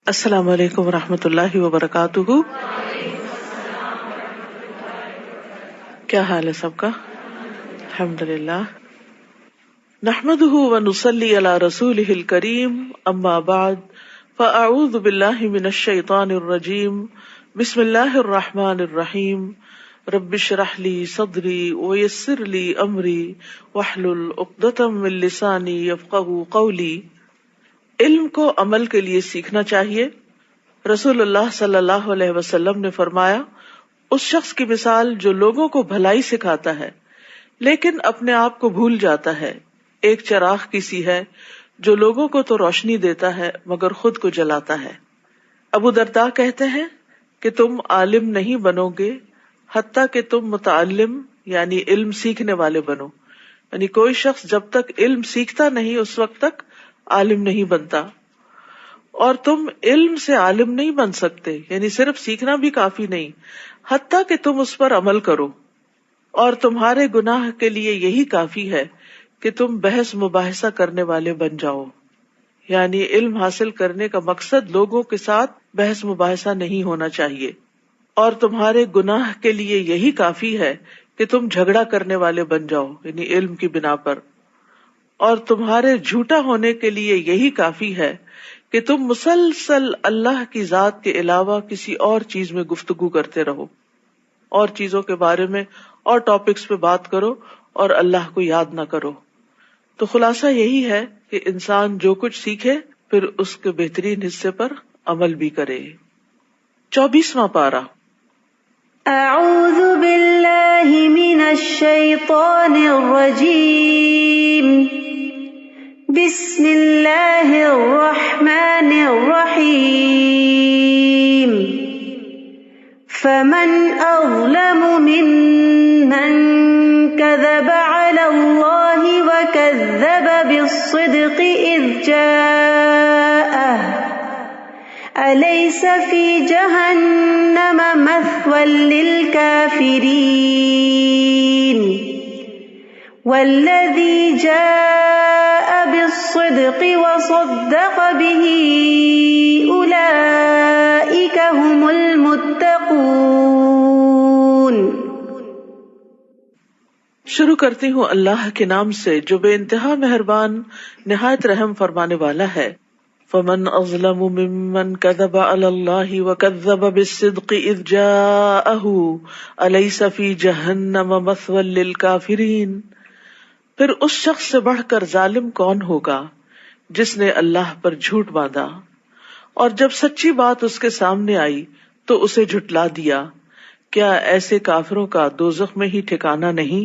السلام علیکم ورحمۃ اللہ وبرکاتہ. کیا حال ہے سب کا؟ الحمدللہ. نحمده ونصلی علی رسولہ الکریم. اما بعد فاعوذ باللہ من الشیطان الرجیم. بسم اللہ الرحمن الرحیم. رب اشرح لی صدری ویسر لی امری واحلل عقدۃ من لسانی یفقہوا قولی. علم کو عمل کے لیے سیکھنا چاہیے. رسول اللہ صلی اللہ علیہ وسلم نے فرمایا، اس شخص کی مثال جو لوگوں کو بھلائی سکھاتا ہے لیکن اپنے آپ کو بھول جاتا ہے، ایک چراغ کی سی ہے جو لوگوں کو تو روشنی دیتا ہے مگر خود کو جلاتا ہے. ابو درداء کہتے ہیں کہ تم عالم نہیں بنو گے حتیٰ کہ تم متعلم یعنی علم سیکھنے والے بنو. یعنی کوئی شخص جب تک علم سیکھتا نہیں اس وقت تک عالم نہیں بنتا، اور تم علم سے عالم نہیں بن سکتے، یعنی صرف سیکھنا بھی کافی نہیں حتیٰ کہ تم اس پر عمل کرو. اور تمہارے گناہ کے لیے یہی کافی ہے کہ تم بحث مباحثہ کرنے والے بن جاؤ. یعنی علم حاصل کرنے کا مقصد لوگوں کے ساتھ بحث مباحثہ نہیں ہونا چاہیے. اور تمہارے گناہ کے لیے یہی کافی ہے کہ تم جھگڑا کرنے والے بن جاؤ، یعنی علم کی بنا پر. اور تمہارے جھوٹا ہونے کے لیے یہی کافی ہے کہ تم مسلسل اللہ کی ذات کے علاوہ کسی اور چیز میں گفتگو کرتے رہو، اور چیزوں کے بارے میں اور ٹاپکس پہ بات کرو اور اللہ کو یاد نہ کرو. تو خلاصہ یہی ہے کہ انسان جو کچھ سیکھے پھر اس کے بہترین حصے پر عمل بھی کرے. 24واں پارہ. اعوذ باللہ من الشیطان الرجیم. بسم اللہ الرحمن الرحیم. فمن اظلم ممن كذب على الله وكذب بالصدق اذ جاءه أليس في جهنم مثوى للكافرين والذي جاء بالصدق وصدق به أولئك هم المتقون. شروع کرتی ہوں اللہ کے نام سے جو بے انتہا مہربان نہایت رحم فرمانے والا ہے. فمن اظلم ممن كذب على الله وكذب بالصدق اذ جاءه أليس في جهنم مثوى للكافرين. پھر اس شخص سے بڑھ کر ظالم کون ہوگا جس نے اللہ پر جھوٹ باندھا اور جب سچی بات اس کے سامنے آئی تو اسے جھٹلا دیا. کیا ایسے کافروں کا دوزخ میں ہی ٹھکانہ نہیں؟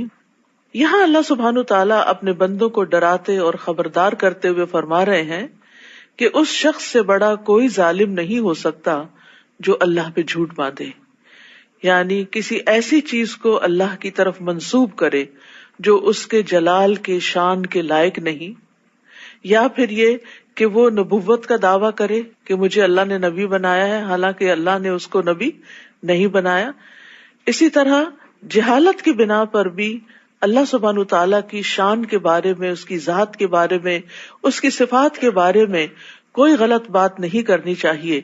یہاں اللہ سبحانہ تعالیٰ اپنے بندوں کو ڈراتے اور خبردار کرتے ہوئے فرما رہے ہیں کہ اس شخص سے بڑا کوئی ظالم نہیں ہو سکتا جو اللہ پہ جھوٹ باندھے، یعنی کسی ایسی چیز کو اللہ کی طرف منسوب کرے جو اس کے جلال کے شان کے لائق نہیں، یا پھر یہ کہ وہ نبوت کا دعویٰ کرے کہ مجھے اللہ نے نبی بنایا ہے حالانکہ اللہ نے اس کو نبی نہیں بنایا. اسی طرح جہالت کی بنا پر بھی اللہ سبحانہ تعالیٰ کی شان کے بارے میں، اس کی ذات کے بارے میں، اس کی صفات کے بارے میں کوئی غلط بات نہیں کرنی چاہیے.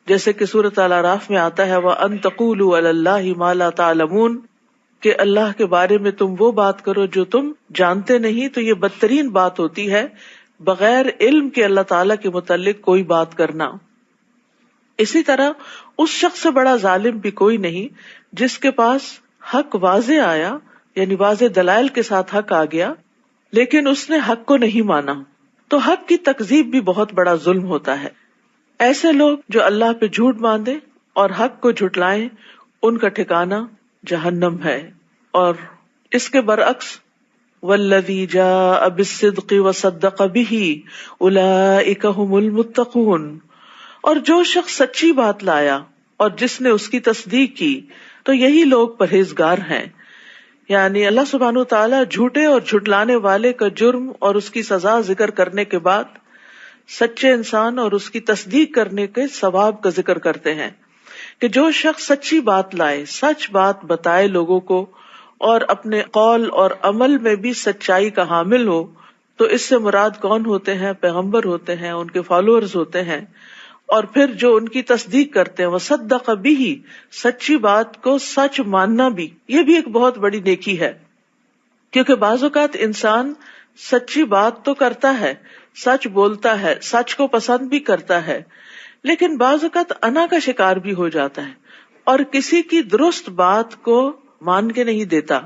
جیسے کہ سورۃ الاعراف میں آتا ہے وَأَن تَقُولُوا عَلَى اللَّهِ مَا لَا تَعْلَمُونَ، کہ اللہ کے بارے میں تم وہ بات کرو جو تم جانتے نہیں. تو یہ بدترین بات ہوتی ہے بغیر علم کے اللہ تعالیٰ کے متعلق کوئی بات کرنا. اسی طرح اس شخص سے بڑا ظالم بھی کوئی نہیں جس کے پاس حق واضح آیا، یعنی واضح دلائل کے ساتھ حق آ گیا لیکن اس نے حق کو نہیں مانا. تو حق کی تکذیب بھی بہت بڑا ظلم ہوتا ہے. ایسے لوگ جو اللہ پہ جھوٹ باندھے اور حق کو جھٹلائیں ان کا ٹھکانہ جہنم ہے. اور اس کے برعکس والذی جاء بالصدق وصدق به اولئک هم المتقون، اور جو شخص سچی بات لایا اور جس نے اس کی تصدیق کی تو یہی لوگ پرہیزگار ہیں. یعنی اللہ سبحانہ تعالیٰ جھوٹے اور جھٹلانے والے کا جرم اور اس کی سزا ذکر کرنے کے بعد سچے انسان اور اس کی تصدیق کرنے کے ثواب کا ذکر کرتے ہیں کہ جو شخص سچی بات لائے، سچ بات بتائے لوگوں کو اور اپنے قول اور عمل میں بھی سچائی کا حامل ہو، تو اس سے مراد کون ہوتے ہیں؟ پیغمبر ہوتے ہیں، ان کے فالوورز ہوتے ہیں. اور پھر جو ان کی تصدیق کرتے ہیں، وصدق بھی، سچی بات کو سچ ماننا بھی، یہ بھی ایک بہت بڑی نیکی ہے. کیونکہ بعض اوقات انسان سچی بات تو کرتا ہے، سچ بولتا ہے، سچ کو پسند بھی کرتا ہے، لیکن بعض اوقات انا کا شکار بھی ہو جاتا ہے اور کسی کی درست بات کو مان کے نہیں دیتا.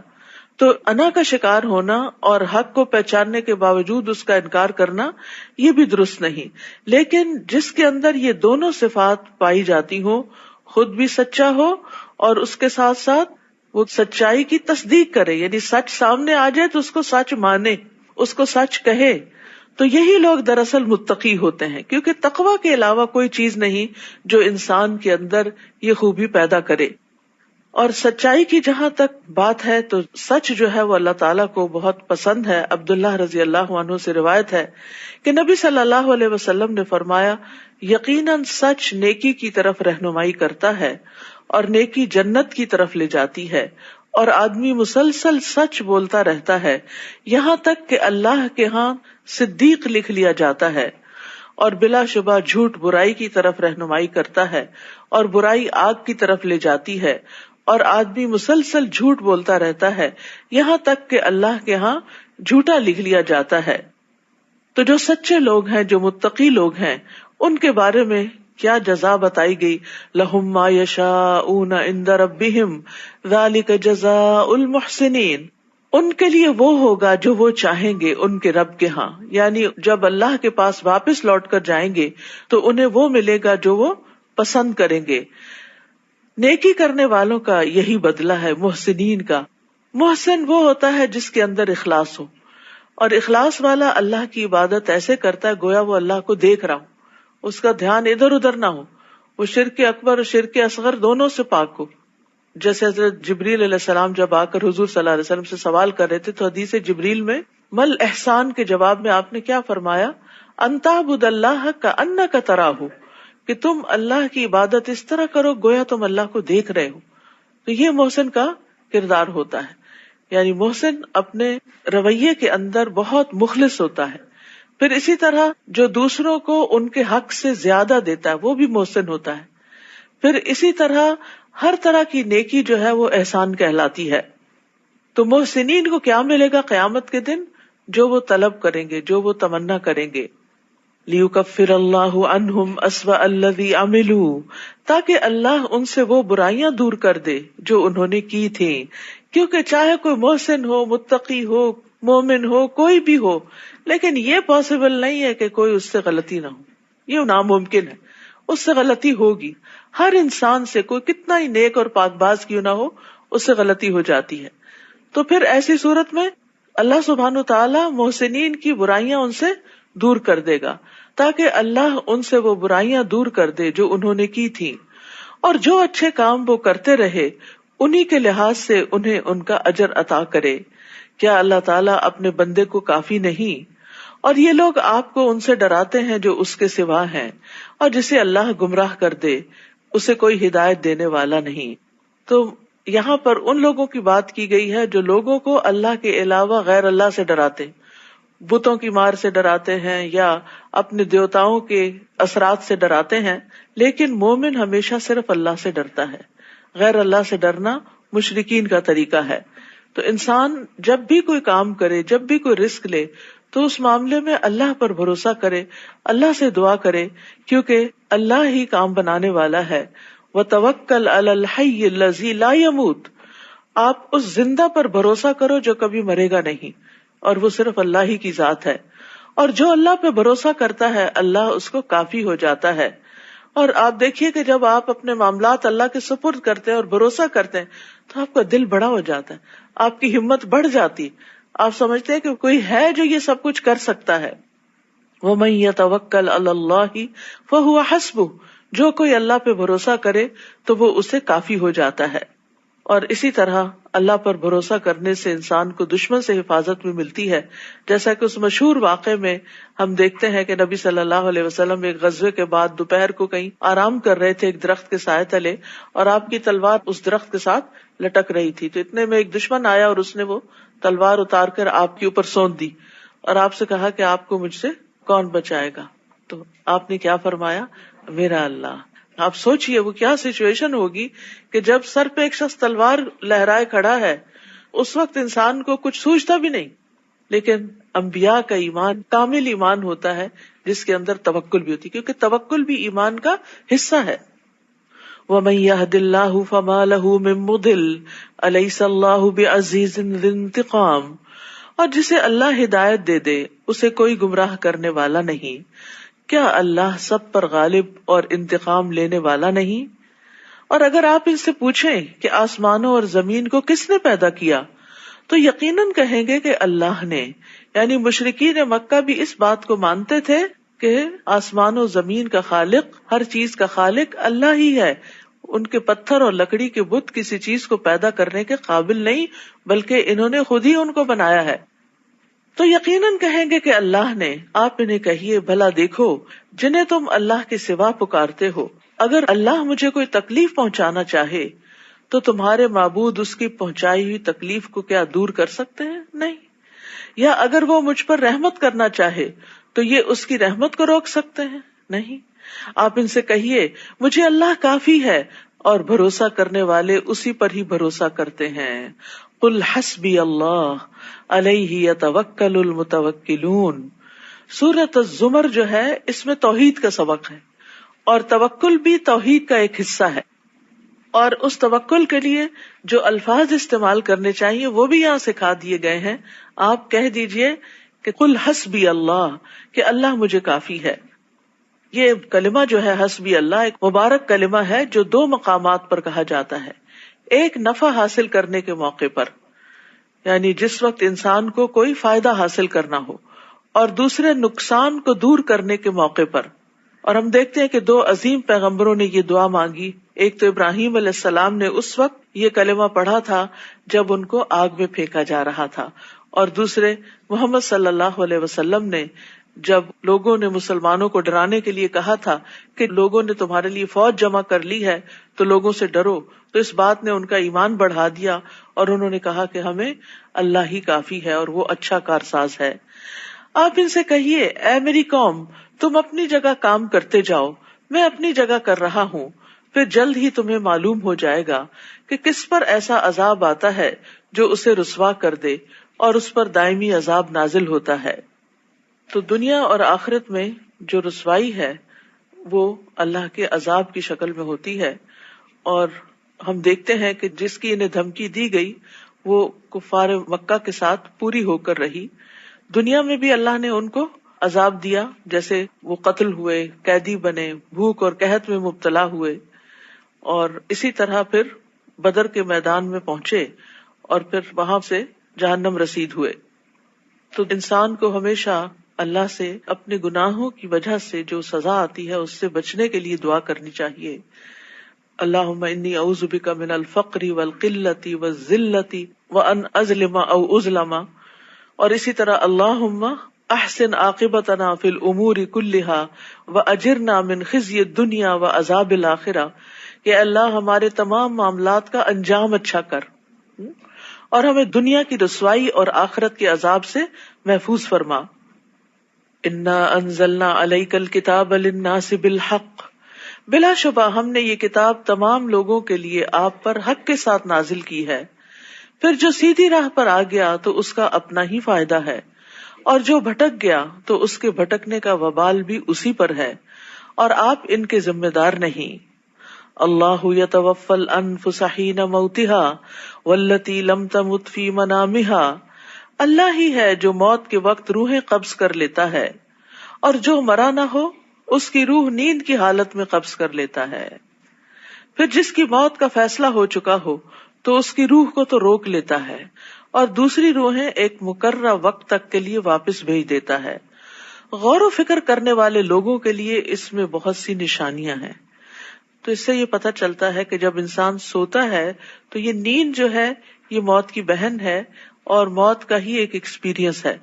تو انا کا شکار ہونا اور حق کو پہچاننے کے باوجود اس کا انکار کرنا، یہ بھی درست نہیں. لیکن جس کے اندر یہ دونوں صفات پائی جاتی ہوں، خود بھی سچا ہو اور اس کے ساتھ ساتھ وہ سچائی کی تصدیق کرے، یعنی سچ سامنے آ جائے تو اس کو سچ مانے، اس کو سچ کہے، تو یہی لوگ دراصل متقی ہوتے ہیں. کیونکہ تقویٰ کے علاوہ کوئی چیز نہیں جو انسان کے اندر یہ خوبی پیدا کرے. اور سچائی کی جہاں تک بات ہے تو سچ جو ہے وہ اللہ تعالیٰ کو بہت پسند ہے. عبداللہ رضی اللہ عنہ سے روایت ہے کہ نبی صلی اللہ علیہ وسلم نے فرمایا، یقیناً سچ نیکی کی طرف رہنمائی کرتا ہے اور نیکی جنت کی طرف لے جاتی ہے، اور آدمی مسلسل سچ بولتا رہتا ہے یہاں تک کہ اللہ کے ہاں صدیق لکھ لیا جاتا ہے، اور بلا شبہ جھوٹ برائی کی طرف رہنمائی کرتا ہے اور برائی آگ کی طرف لے جاتی ہے، اور آدمی مسلسل جھوٹ بولتا رہتا ہے یہاں تک کہ اللہ کے ہاں جھوٹا لکھ لیا جاتا ہے. تو جو سچے لوگ ہیں، جو متقی لوگ ہیں، ان کے بارے میں کیا جزا بتائی گئی، لہم ما یشاؤون عند ربہم ذالک جزاء المحسنین، ان کے لیے وہ ہوگا جو وہ چاہیں گے ان کے رب کے ہاں. یعنی جب اللہ کے پاس واپس لوٹ کر جائیں گے تو انہیں وہ ملے گا جو وہ پسند کریں گے. نیکی کرنے والوں کا یہی بدلہ ہے محسنین کا. محسن وہ ہوتا ہے جس کے اندر اخلاص ہو، اور اخلاص والا اللہ کی عبادت ایسے کرتا ہے گویا وہ اللہ کو دیکھ رہا ہو، اس کا دھیان ادھر ادھر نہ ہو، وہ شرک اکبر اور شرک اصغر دونوں سے پاک ہو. جیسے حضرت جبریل علیہ السلام جب آ کر حضور صلی اللہ علیہ وسلم سے سوال کر رہے تھے تو حدیث جبریل میں مل احسان کے جواب میں آپ نے کیا فرمایا، ان تعبد اللہ کأنک تراہ، کہ تم اللہ کی عبادت اس طرح کرو گویا تم اللہ کو دیکھ رہے ہو. تو یہ محسن کا کردار ہوتا ہے. یعنی محسن اپنے رویے کے اندر بہت مخلص ہوتا ہے. پھر اسی طرح جو دوسروں کو ان کے حق سے زیادہ دیتا ہے وہ بھی محسن ہوتا ہے. پھر اسی طرح ہر طرح کی نیکی جو ہے وہ احسان کہلاتی ہے. تو محسنین کو کیا ملے گا قیامت کے دن؟ جو وہ طلب کریں گے، جو وہ تمنا کریں گے. لیکفر اللہ عنہم اسوأ الذی عملوا، تاکہ اللہ ان سے وہ برائیاں دور کر دے جو انہوں نے کی تھیں. کیونکہ چاہے کوئی محسن ہو، متقی ہو، مومن ہو، کوئی بھی ہو، لیکن یہ پاسبل نہیں ہے کہ کوئی اس سے غلطی نہ ہو. یہ ناممکن ہے، اس سے غلطی ہوگی. ہر انسان سے کوئی کتنا ہی نیک اور پاک باز کیوں نہ ہو، اس سے غلطی ہو جاتی ہے. تو پھر ایسی صورت میں اللہ سبحانہ تعالیٰ محسنین کی برائیاں ان سے دور کر دے گا، تاکہ اللہ ان سے وہ برائیاں دور کر دے جو انہوں نے کی تھی، اور جو اچھے کام وہ کرتے رہے انہی کے لحاظ سے انہیں ان کا اجر عطا کرے. کیا اللہ تعالیٰ اپنے بندے کو کافی نہیں؟ اور یہ لوگ آپ کو ان سے ڈراتے ہیں جو اس کے سوا ہیں، اور جسے اللہ گمراہ کر دے اسے کوئی ہدایت دینے والا نہیں. تو یہاں پر ان لوگوں کی بات کی گئی ہے جو لوگوں کو اللہ کے علاوہ غیر اللہ سے ڈراتے، بتوں کی مار سے ڈراتے ہیں یا اپنے دیوتاؤں کے اثرات سے ڈراتے ہیں. لیکن مومن ہمیشہ صرف اللہ سے ڈرتا ہے. غیر اللہ سے ڈرنا مشرکین کا طریقہ ہے. تو انسان جب بھی کوئی کام کرے، جب بھی کوئی رسک لے، تو اس معاملے میں اللہ پر بھروسہ کرے، اللہ سے دعا کرے، کیونکہ اللہ ہی کام بنانے والا ہے. وَتَوَكَّلْ عَلَى الْحَيِّ الَّذِي لَا يَمُوتُ، آپ اس زندہ پر بھروسہ کرو جو کبھی مرے گا نہیں، اور وہ صرف اللہ ہی کی ذات ہے. اور جو اللہ پہ بھروسہ کرتا ہے اللہ اس کو کافی ہو جاتا ہے. اور آپ دیکھیے کہ جب آپ اپنے معاملات اللہ کے سپرد کرتے ہیں اور بھروسہ کرتے ہیں تو آپ کا دل بڑا ہو جاتا ہے، آپ کی ہمت بڑھ جاتی، آپ سمجھتے ہیں کہ کوئی ہے جو یہ سب کچھ کر سکتا ہے. وَمَن يَتَوَكَّلْ عَلَى اللَّهِ فَهُوَ حَسْبُهُ، جو کوئی اللہ پہ بھروسہ کرے تو وہ اسے کافی ہو جاتا ہے. اور اسی طرح اللہ پر بھروسہ کرنے سے انسان کو دشمن سے حفاظت بھی ملتی ہے. جیسا کہ اس مشہور واقعے میں ہم دیکھتے ہیں کہ نبی صلی اللہ علیہ وسلم ایک غزوے کے بعد دوپہر کو کہیں آرام کر رہے تھے ایک درخت کے سائے تلے، اور آپ کی تلوار اس درخت کے ساتھ لٹک رہی تھی. تو اتنے میں ایک دشمن آیا اور اس نے وہ تلوار اتار کر آپ کے اوپر سونت دی اور آپ سے کہا کہ آپ کو مجھ سے کون بچائے گا. تو آپ نے کیا فرمایا، میرا اللہ. آپ سوچئے وہ کیا سچویشن ہوگی کہ جب سر پہ ایک شخص تلوار لہرائے کھڑا ہے، اس وقت انسان کو کچھ سوچتا بھی نہیں. لیکن انبیاء کا ایمان کامل ایمان ہوتا ہے جس کے اندر توکل بھی ہوتی ہے، کیونکہ توکل بھی ایمان کا حصہ ہے. وَمَن يَهْدِ اللَّهُ فَمَا لَهُ مِن مُضِلٍّ أَلَيْسَ اللَّهُ بِعَزِيزٍ ذِي انتقام. اور جسے اللہ ہدایت دے دے اسے کوئی گمراہ کرنے والا نہیں. کیا اللہ سب پر غالب اور انتقام لینے والا نہیں؟ اور اگر آپ ان سے پوچھیں کہ آسمانوں اور زمین کو کس نے پیدا کیا تو یقیناً کہیں گے کہ اللہ نے. یعنی مشرکین مکہ بھی اس بات کو مانتے تھے کہ آسمان و زمین کا خالق، ہر چیز کا خالق اللہ ہی ہے. ان کے پتھر اور لکڑی کے بت کسی چیز کو پیدا کرنے کے قابل نہیں، بلکہ انہوں نے خود ہی ان کو بنایا ہے. تو یقیناً کہیں گے کہ اللہ نے. آپ انہیں کہیے بھلا دیکھو جنہیں تم اللہ کے سوا پکارتے ہو، اگر اللہ مجھے کوئی تکلیف پہنچانا چاہے تو تمہارے معبود اس کی پہنچائی ہوئی تکلیف کو کیا دور کر سکتے ہیں؟ نہیں. یا اگر وہ مجھ پر رحمت کرنا چاہے تو یہ اس کی رحمت کو روک سکتے ہیں؟ نہیں. آپ ان سے کہیے مجھے اللہ کافی ہے اور بھروسہ کرنے والے اسی پر ہی بھروسہ کرتے ہیں. قل حسبی اللہ علیہ یتوکل المتوکلون. سورۃ الزمر جو ہے اس میں توحید کا سبق ہے، اور توکل بھی توحید کا ایک حصہ ہے. اور اس توکل کے لیے جو الفاظ استعمال کرنے چاہیے وہ بھی یہاں سکھا دیے گئے ہیں. آپ کہہ دیجئے کہ قل حسبی اللہ، کہ اللہ مجھے کافی ہے. یہ کلمہ جو ہے حسبی اللہ ایک مبارک کلمہ ہے جو دو مقامات پر کہا جاتا ہے. ایک نفع حاصل کرنے کے موقع پر، یعنی جس وقت انسان کو کوئی فائدہ حاصل کرنا ہو، اور دوسرے نقصان کو دور کرنے کے موقع پر. اور ہم دیکھتے ہیں کہ دو عظیم پیغمبروں نے یہ دعا مانگی. ایک تو ابراہیم علیہ السلام نے اس وقت یہ کلمہ پڑھا تھا جب ان کو آگ میں پھینکا جا رہا تھا، اور دوسرے محمد صلی اللہ علیہ وسلم نے جب لوگوں نے مسلمانوں کو ڈرانے کے لیے کہا تھا کہ لوگوں نے تمہارے لیے فوج جمع کر لی ہے تو لوگوں سے ڈرو، تو اس بات نے ان کا ایمان بڑھا دیا اور انہوں نے کہا کہ ہمیں اللہ ہی کافی ہے اور وہ اچھا کارساز ہے. آپ ان سے کہیے اے میری قوم تم اپنی جگہ کام کرتے جاؤ، میں اپنی جگہ کر رہا ہوں، پھر جلد ہی تمہیں معلوم ہو جائے گا کہ کس پر ایسا عذاب آتا ہے جو اسے رسوا کر دے اور اس پر دائمی عذاب نازل ہوتا ہے. تو دنیا اور آخرت میں جو رسوائی ہے وہ اللہ کے عذاب کی شکل میں ہوتی ہے، اور ہم دیکھتے ہیں کہ جس کی انہیں دھمکی دی گئی وہ کفار مکہ کے ساتھ پوری ہو کر رہی. دنیا میں بھی اللہ نے ان کو عذاب دیا، جیسے وہ قتل ہوئے، قیدی بنے، بھوک اور قحط میں مبتلا ہوئے، اور اسی طرح پھر بدر کے میدان میں پہنچے اور پھر وہاں سے جہنم رسید ہوئے. تو انسان کو ہمیشہ اللہ سے اپنے گناہوں کی وجہ سے جو سزا آتی ہے اس سے بچنے کے لیے دعا کرنی چاہیے. اللہم انی اعوذ بک من الفقر والقلۃ والذلۃ وان اظلم او اظلم. اور اسی طرح اللہم احسن عاقبتنا فی الامور کلها واجرنا من خزی الدنیا وعذاب الاخرہ، کہ اللہ ہمارے تمام معاملات کا انجام اچھا کر اور ہمیں دنیا کی رسوائی اور آخرت کے عذاب سے محفوظ فرما. انا انزلنا علیک الکتاب للناس بالحق، بلا شبہ ہم نے یہ کتاب تمام لوگوں کے لیے آپ پر حق کے ساتھ نازل کی ہے. پھر جو سیدھی راہ پر آ گیا تو اس کا اپنا ہی فائدہ ہے، اور جو بھٹک گیا تو اس کے بھٹکنے کا وبال بھی اسی پر ہے، اور آپ ان کے ذمہ دار نہیں. اللہ یتوفی الانفس حین موتها والتی لم تمت فی منامها، اللہ ہی ہے جو موت کے وقت روحیں قبض کر لیتا ہے، اور جو مرا نہ ہو اس کی روح نیند کی حالت میں قبض کر لیتا ہے. پھر جس کی موت کا فیصلہ ہو چکا ہو تو اس کی روح کو تو روک لیتا ہے، اور دوسری روحیں ایک مقررہ وقت تک کے لیے واپس بھیج دیتا ہے. غور و فکر کرنے والے لوگوں کے لیے اس میں بہت سی نشانیاں ہیں. تو اس سے یہ پتہ چلتا ہے کہ جب انسان سوتا ہے تو یہ نیند جو ہے یہ موت کی بہن ہے اور موت کا ہی ایک ایکسپیرینس ہے،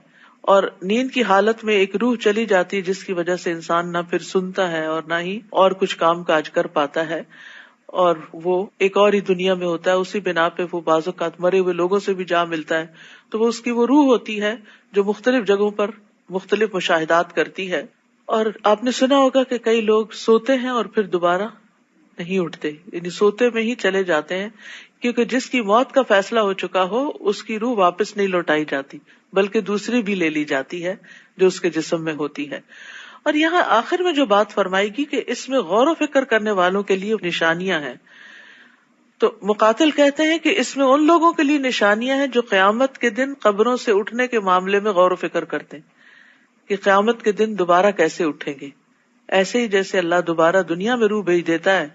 اور نیند کی حالت میں ایک روح چلی جاتی ہے جس کی وجہ سے انسان نہ پھر سنتا ہے اور نہ ہی اور کچھ کام کاج کر پاتا ہے، اور وہ ایک اور ہی دنیا میں ہوتا ہے. اسی بنا پہ وہ بعض اوقات مرے ہوئے لوگوں سے بھی جا ملتا ہے، تو وہ اس کی وہ روح ہوتی ہے جو مختلف جگہوں پر مختلف مشاہدات کرتی ہے. اور آپ نے سنا ہوگا کہ کئی لوگ سوتے ہیں اور پھر دوبارہ نہیں اٹھتے، یعنی سوتے میں ہی چلے جاتے ہیں، کیونکہ جس کی موت کا فیصلہ ہو چکا ہو اس کی روح واپس نہیں لوٹائی جاتی، بلکہ دوسری بھی لے لی جاتی ہے جو اس کے جسم میں ہوتی ہے۔ اور یہاں آخر میں جو بات فرمائے گی کہ اس میں غور و فکر کرنے والوں کے لیے نشانیاں ہیں، تو مقاتل کہتے ہیں کہ اس میں ان لوگوں کے لیے نشانیاں ہیں جو قیامت کے دن قبروں سے اٹھنے کے معاملے میں غور و فکر کرتے ہیں کہ قیامت کے دن دوبارہ کیسے اٹھیں گے۔ ایسے ہی جیسے اللہ دوبارہ دنیا میں روح بھیج دیتا ہے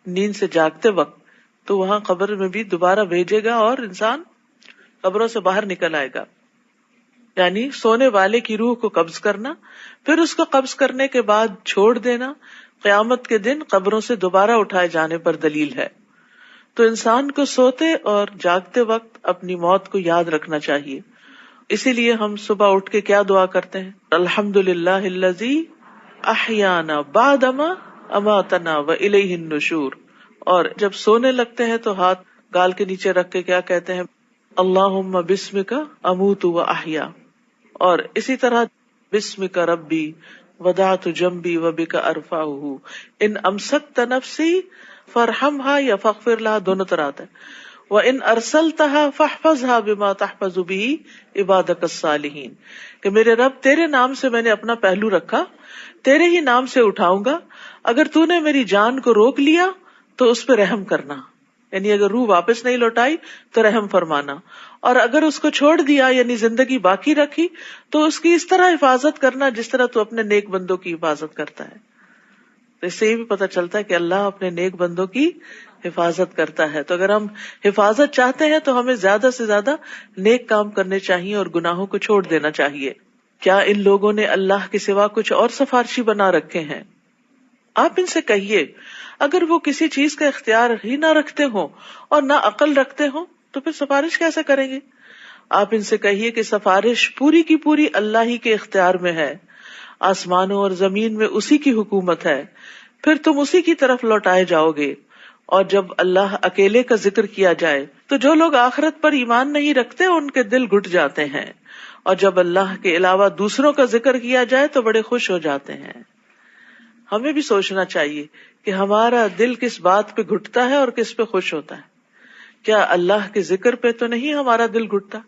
نیند سے جاگتے وقت، تو وہاں قبر میں بھی دوبارہ بھیجے گا اور انسان قبروں سے باہر نکل آئے گا۔ یعنی سونے والے کی روح کو قبض کرنا، پھر اس کو قبض کرنے کے بعد چھوڑ دینا، قیامت کے دن قبروں سے دوبارہ اٹھائے جانے پر دلیل ہے۔ تو انسان کو سوتے اور جاگتے وقت اپنی موت کو یاد رکھنا چاہیے۔ اسی لیے ہم صبح اٹھ کے کیا دعا کرتے ہیں؟ الحمدللہ الذی احیانا بعدما اماتنا والیہ النشور۔ اور جب سونے لگتے ہیں تو ہاتھ گال کے نیچے رکھ کے کیا کہتے ہیں؟ اللہم بسمک اموت واحیا۔ اور اسی طرح بسمک ربی وضعت جنبی وبک ارفعہ ان امسکت نفسی فرحمھا یا فاغفر لھا، دونوں طرح آتا ہے۔ وَإِنْ أَرْسَلْتَهَا فَاحْفَظْهَا بِمَا تَحْفَظُ بِهِ عِبَادَكَ الصَّالِحِينَ کہ میرے رب تیرے نام سے میں نے اپنا پہلو رکھا، تیرے ہی نام سے اٹھاؤں گا، اگر تو نے میری جان کو روک لیا تو اس پہ رحم کرنا، یعنی اگر روح واپس نہیں لوٹائی تو رحم فرمانا، اور اگر اس کو چھوڑ دیا یعنی زندگی باقی رکھی تو اس کی اس طرح حفاظت کرنا جس طرح تو اپنے نیک بندوں کی حفاظت کرتا ہے۔ تو اس سے یہ بھی پتہ چلتا ہے کہ اللہ اپنے نیک بندوں کی حفاظت کرتا ہے۔ تو اگر ہم حفاظت چاہتے ہیں تو ہمیں زیادہ سے زیادہ نیک کام کرنے چاہیے اور گناہوں کو چھوڑ دینا چاہیے۔ کیا ان لوگوں نے اللہ کے سوا کچھ اور سفارشی بنا رکھے ہیں؟ آپ ان سے کہیے اگر وہ کسی چیز کا اختیار ہی نہ رکھتے ہوں اور نہ عقل رکھتے ہوں تو پھر سفارش کیسے کریں گے؟ آپ ان سے کہیے کہ سفارش پوری کی پوری اللہ ہی کے اختیار میں ہے، آسمانوں اور زمین میں اسی کی حکومت ہے، پھر تم اسی کی طرف لوٹائے جاؤ گے۔ اور جب اللہ اکیلے کا ذکر کیا جائے تو جو لوگ آخرت پر ایمان نہیں رکھتے ان کے دل گھٹ جاتے ہیں، اور جب اللہ کے علاوہ دوسروں کا ذکر کیا جائے تو بڑے خوش ہو جاتے ہیں۔ ہمیں بھی سوچنا چاہیے کہ ہمارا دل کس بات پہ گھٹتا ہے اور کس پہ خوش ہوتا ہے۔ کیا اللہ کے ذکر پہ تو نہیں ہمارا دل گھٹتا؟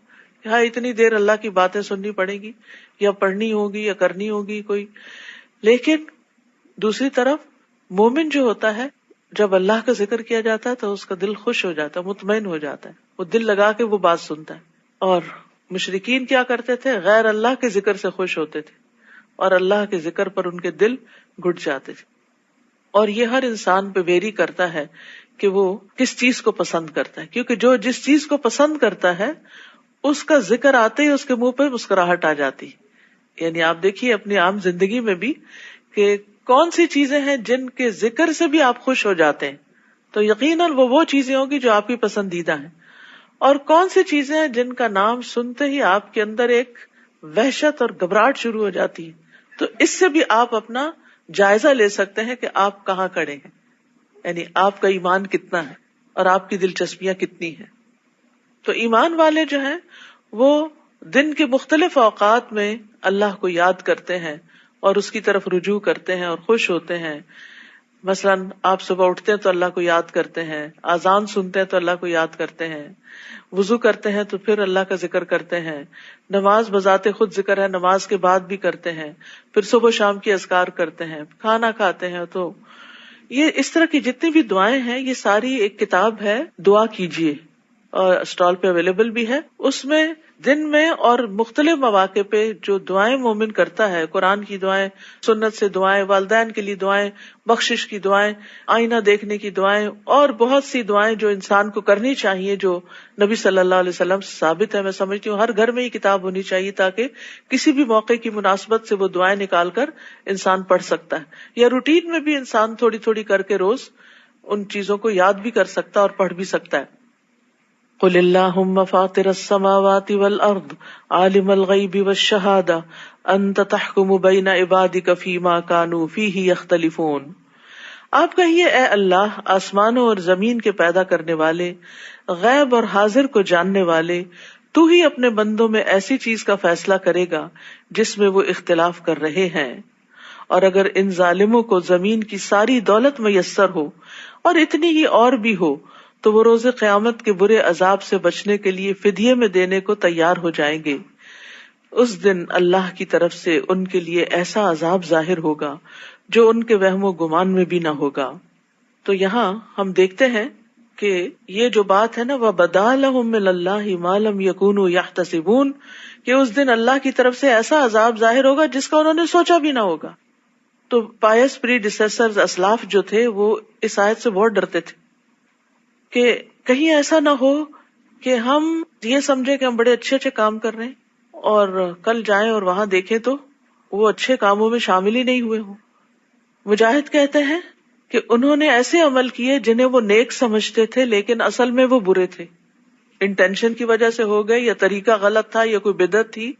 ہاں اتنی دیر اللہ کی باتیں سننی پڑے گی یا پڑھنی ہوگی یا کرنی ہوگی کوئی، لیکن دوسری طرف مومن جو ہوتا ہے جب اللہ کا ذکر کیا جاتا ہے تو اس کا دل خوش ہو جاتا ہے، مطمئن ہو جاتا ہے، وہ دل لگا کے وہ بات سنتا ہے۔ اور مشرکین کیا کرتے تھے؟ غیر اللہ کے ذکر سے خوش ہوتے تھے اور اللہ کے ذکر پر ان کے دل گھٹ جاتے تھے۔ اور یہ ہر انسان پہ ویری کرتا ہے کہ وہ کس چیز کو پسند کرتا ہے، کیونکہ جو جس چیز کو پسند کرتا ہے اس کا ذکر آتے ہی اس کے منہ پہ مسکراہٹ آ جاتی۔ یعنی آپ دیکھیے اپنی عام زندگی میں بھی کہ کون سی چیزیں ہیں جن کے ذکر سے بھی آپ خوش ہو جاتے ہیں، تو یقیناً وہ چیزیں ہوں گی جو آپ کی پسندیدہ ہیں، اور کون سی چیزیں ہیں جن کا نام سنتے ہی آپ کے اندر ایک وحشت اور گھبراہٹ شروع ہو جاتی ہے۔ تو اس سے بھی آپ اپنا جائزہ لے سکتے ہیں کہ آپ کہاں کھڑے ہیں، یعنی آپ کا ایمان کتنا ہے اور آپ کی دلچسپیاں کتنی ہیں۔ تو ایمان والے جو ہیں وہ دن کے مختلف اوقات میں اللہ کو یاد کرتے ہیں اور اس کی طرف رجوع کرتے ہیں اور خوش ہوتے ہیں۔ مثلاً آپ صبح اٹھتے ہیں تو اللہ کو یاد کرتے ہیں، اذان سنتے ہیں تو اللہ کو یاد کرتے ہیں، وضو کرتے ہیں تو پھر اللہ کا ذکر کرتے ہیں، نماز بذات خود ذکر ہے، نماز کے بعد بھی کرتے ہیں، پھر صبح شام کی اذکار کرتے ہیں، کھانا کھاتے ہیں۔ تو یہ اس طرح کی جتنی بھی دعائیں ہیں یہ ساری ایک کتاب ہے دعا کیجیے، اور اسٹال پہ اویلیبل بھی ہے۔ اس میں دن میں اور مختلف مواقع پہ جو دعائیں مومن کرتا ہے، قرآن کی دعائیں، سنت سے دعائیں، والدین کے لیے دعائیں، بخشش کی دعائیں، آئینہ دیکھنے کی دعائیں، اور بہت سی دعائیں جو انسان کو کرنی چاہیے، جو نبی صلی اللہ علیہ وسلم سے ثابت ہے۔ میں سمجھتی ہوں ہر گھر میں یہ کتاب ہونی چاہیے تاکہ کسی بھی موقع کی مناسبت سے وہ دعائیں نکال کر انسان پڑھ سکتا ہے، یا روٹین میں بھی انسان تھوڑی تھوڑی کر کے روز ان چیزوں کو یاد بھی کر سکتا ہے اور پڑھ بھی سکتا ہے۔ قل اللہم فاطر السماوات والارض عالم الغیب والشہادہ انت تحکم بین عبادک فیما کانوا فیہ یختلفون۔ آپ کہیے اے اللہ آسمانوں اور زمین کے پیدا کرنے والے، غیب اور حاضر کو جاننے والے، تو ہی اپنے بندوں میں ایسی چیز کا فیصلہ کرے گا جس میں وہ اختلاف کر رہے ہیں، اور اگر ان ظالموں کو زمین کی ساری دولت میسر ہو اور اتنی ہی اور بھی ہو تو وہ روز قیامت کے برے عذاب سے بچنے کے لیے فدیے میں دینے کو تیار ہو جائیں گے. اس دن اللہ کی طرف سے ان کے لیے ایسا عذاب ظاہر ہوگا جو ان کے وہم و گمان میں بھی نہ ہوگا. تو یہاں ہم دیکھتے ہیں کہ یہ جو بات ہے نا وَبَدَا لَهُم مِّنَ اللَّهِ مَا لَمْ يَكُونُوا يَحْتَسِبُونَ، کہ اس دن اللہ کی طرف سے ایسا عذاب ظاہر ہوگا جس کا انہوں نے سوچا بھی نہ ہوگا. تو پائس پریڈیسیسرز اسلاف جو تھے وہ اس آیت سے بہت ڈرتے تھے کہ کہیں ایسا نہ ہو کہ ہم یہ سمجھے کہ ہم بڑے اچھے اچھے کام کر رہے ہیں اور کل جائیں اور وہاں دیکھیں تو وہ اچھے کاموں میں شامل ہی نہیں ہوئے ہوں. مجاہد کہتے ہیں کہ انہوں نے ایسے عمل کیے جنہیں وہ نیک سمجھتے تھے لیکن اصل میں وہ برے تھے. انٹینشن کی وجہ سے ہو گئے یا طریقہ غلط تھا یا کوئی بدعت تھی،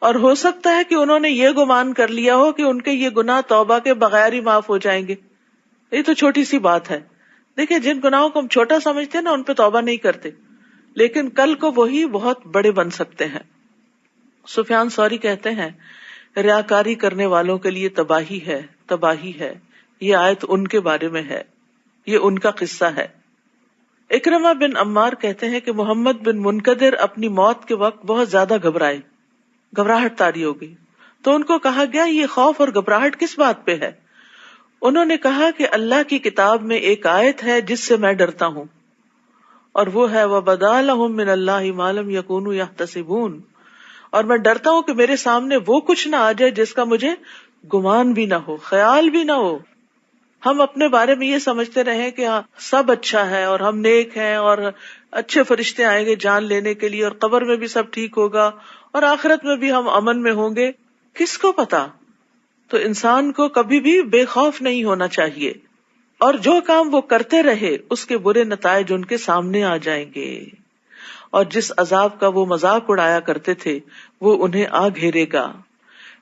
اور ہو سکتا ہے کہ انہوں نے یہ گمان کر لیا ہو کہ ان کے یہ گناہ توبہ کے بغیر ہی معاف ہو جائیں گے. یہ تو چھوٹی سی بات ہے. دیکھیں جن گناہوں کو ہم چھوٹا سمجھتے ہیں نا ان پہ توبہ نہیں کرتے، لیکن کل کو وہی بہت بڑے بن سکتے ہیں. سفیان ثوری کہتے ہیں ریاکاری کرنے والوں کے لیے تباہی ہے، تباہی ہے. یہ آیت ان کے بارے میں ہے، یہ ان کا قصہ ہے. اکرمہ بن عمار کہتے ہیں کہ محمد بن منقدر اپنی موت کے وقت بہت زیادہ گھبرائے، گھبراہٹ طاری ہو گئی. تو ان کو کہا گیا یہ خوف اور گھبراہٹ کس بات پہ ہے؟ انہوں نے کہا کہ اللہ کی کتاب میں ایک آیت ہے جس سے میں ڈرتا ہوں، اور وہ ہے وَبَدَا لَهُم مِّنَ اللَّهِ مَا لَمْ يَكُونُوا يَحْتَسِبُونَ، اور میں ڈرتا ہوں کہ میرے سامنے وہ کچھ نہ آ جائے جس کا مجھے گمان بھی نہ ہو، خیال بھی نہ ہو. ہم اپنے بارے میں یہ سمجھتے رہیں کہ ہاں سب اچھا ہے اور ہم نیک ہیں اور اچھے فرشتے آئیں گے جان لینے کے لیے اور قبر میں بھی سب ٹھیک ہوگا اور آخرت میں بھی ہم امن میں ہوں گے. کس کو پتا؟ تو انسان کو کبھی بھی بے خوف نہیں ہونا چاہیے، اور جو کام وہ کرتے رہے اس کے برے نتائج ان کے سامنے آ جائیں گے، اور جس عذاب کا وہ مذاق اڑایا کرتے تھے وہ انہیں آ گھیرے گا.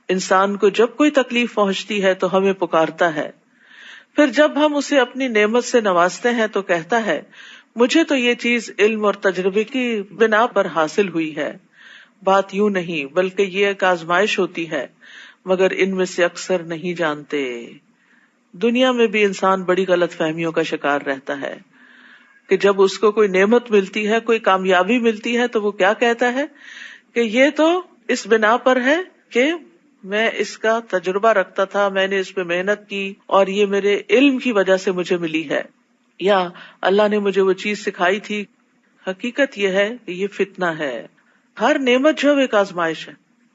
انسان کو جب کوئی تکلیف پہنچتی ہے تو ہمیں پکارتا ہے، پھر جب ہم اسے اپنی نعمت سے نوازتے ہیں تو کہتا ہے مجھے تو یہ چیز علم اور تجربے کی بنا پر حاصل ہوئی ہے. بات یوں نہیں بلکہ یہ ایک آزمائش ہوتی ہے، مگر ان میں سے اکثر نہیں جانتے. دنیا میں بھی انسان بڑی غلط فہمیوں کا شکار رہتا ہے کہ جب اس کو کوئی نعمت ملتی ہے، کوئی کامیابی ملتی ہے تو وہ کیا کہتا ہے کہ یہ تو اس بنا پر ہے کہ میں اس کا تجربہ رکھتا تھا، میں نے اس پہ محنت کی اور یہ میرے علم کی وجہ سے مجھے ملی ہے، یا اللہ نے مجھے وہ چیز سکھائی تھی. حقیقت یہ ہے کہ یہ فتنہ ہے. ہر نعمت جو ایک آزمائش ہے.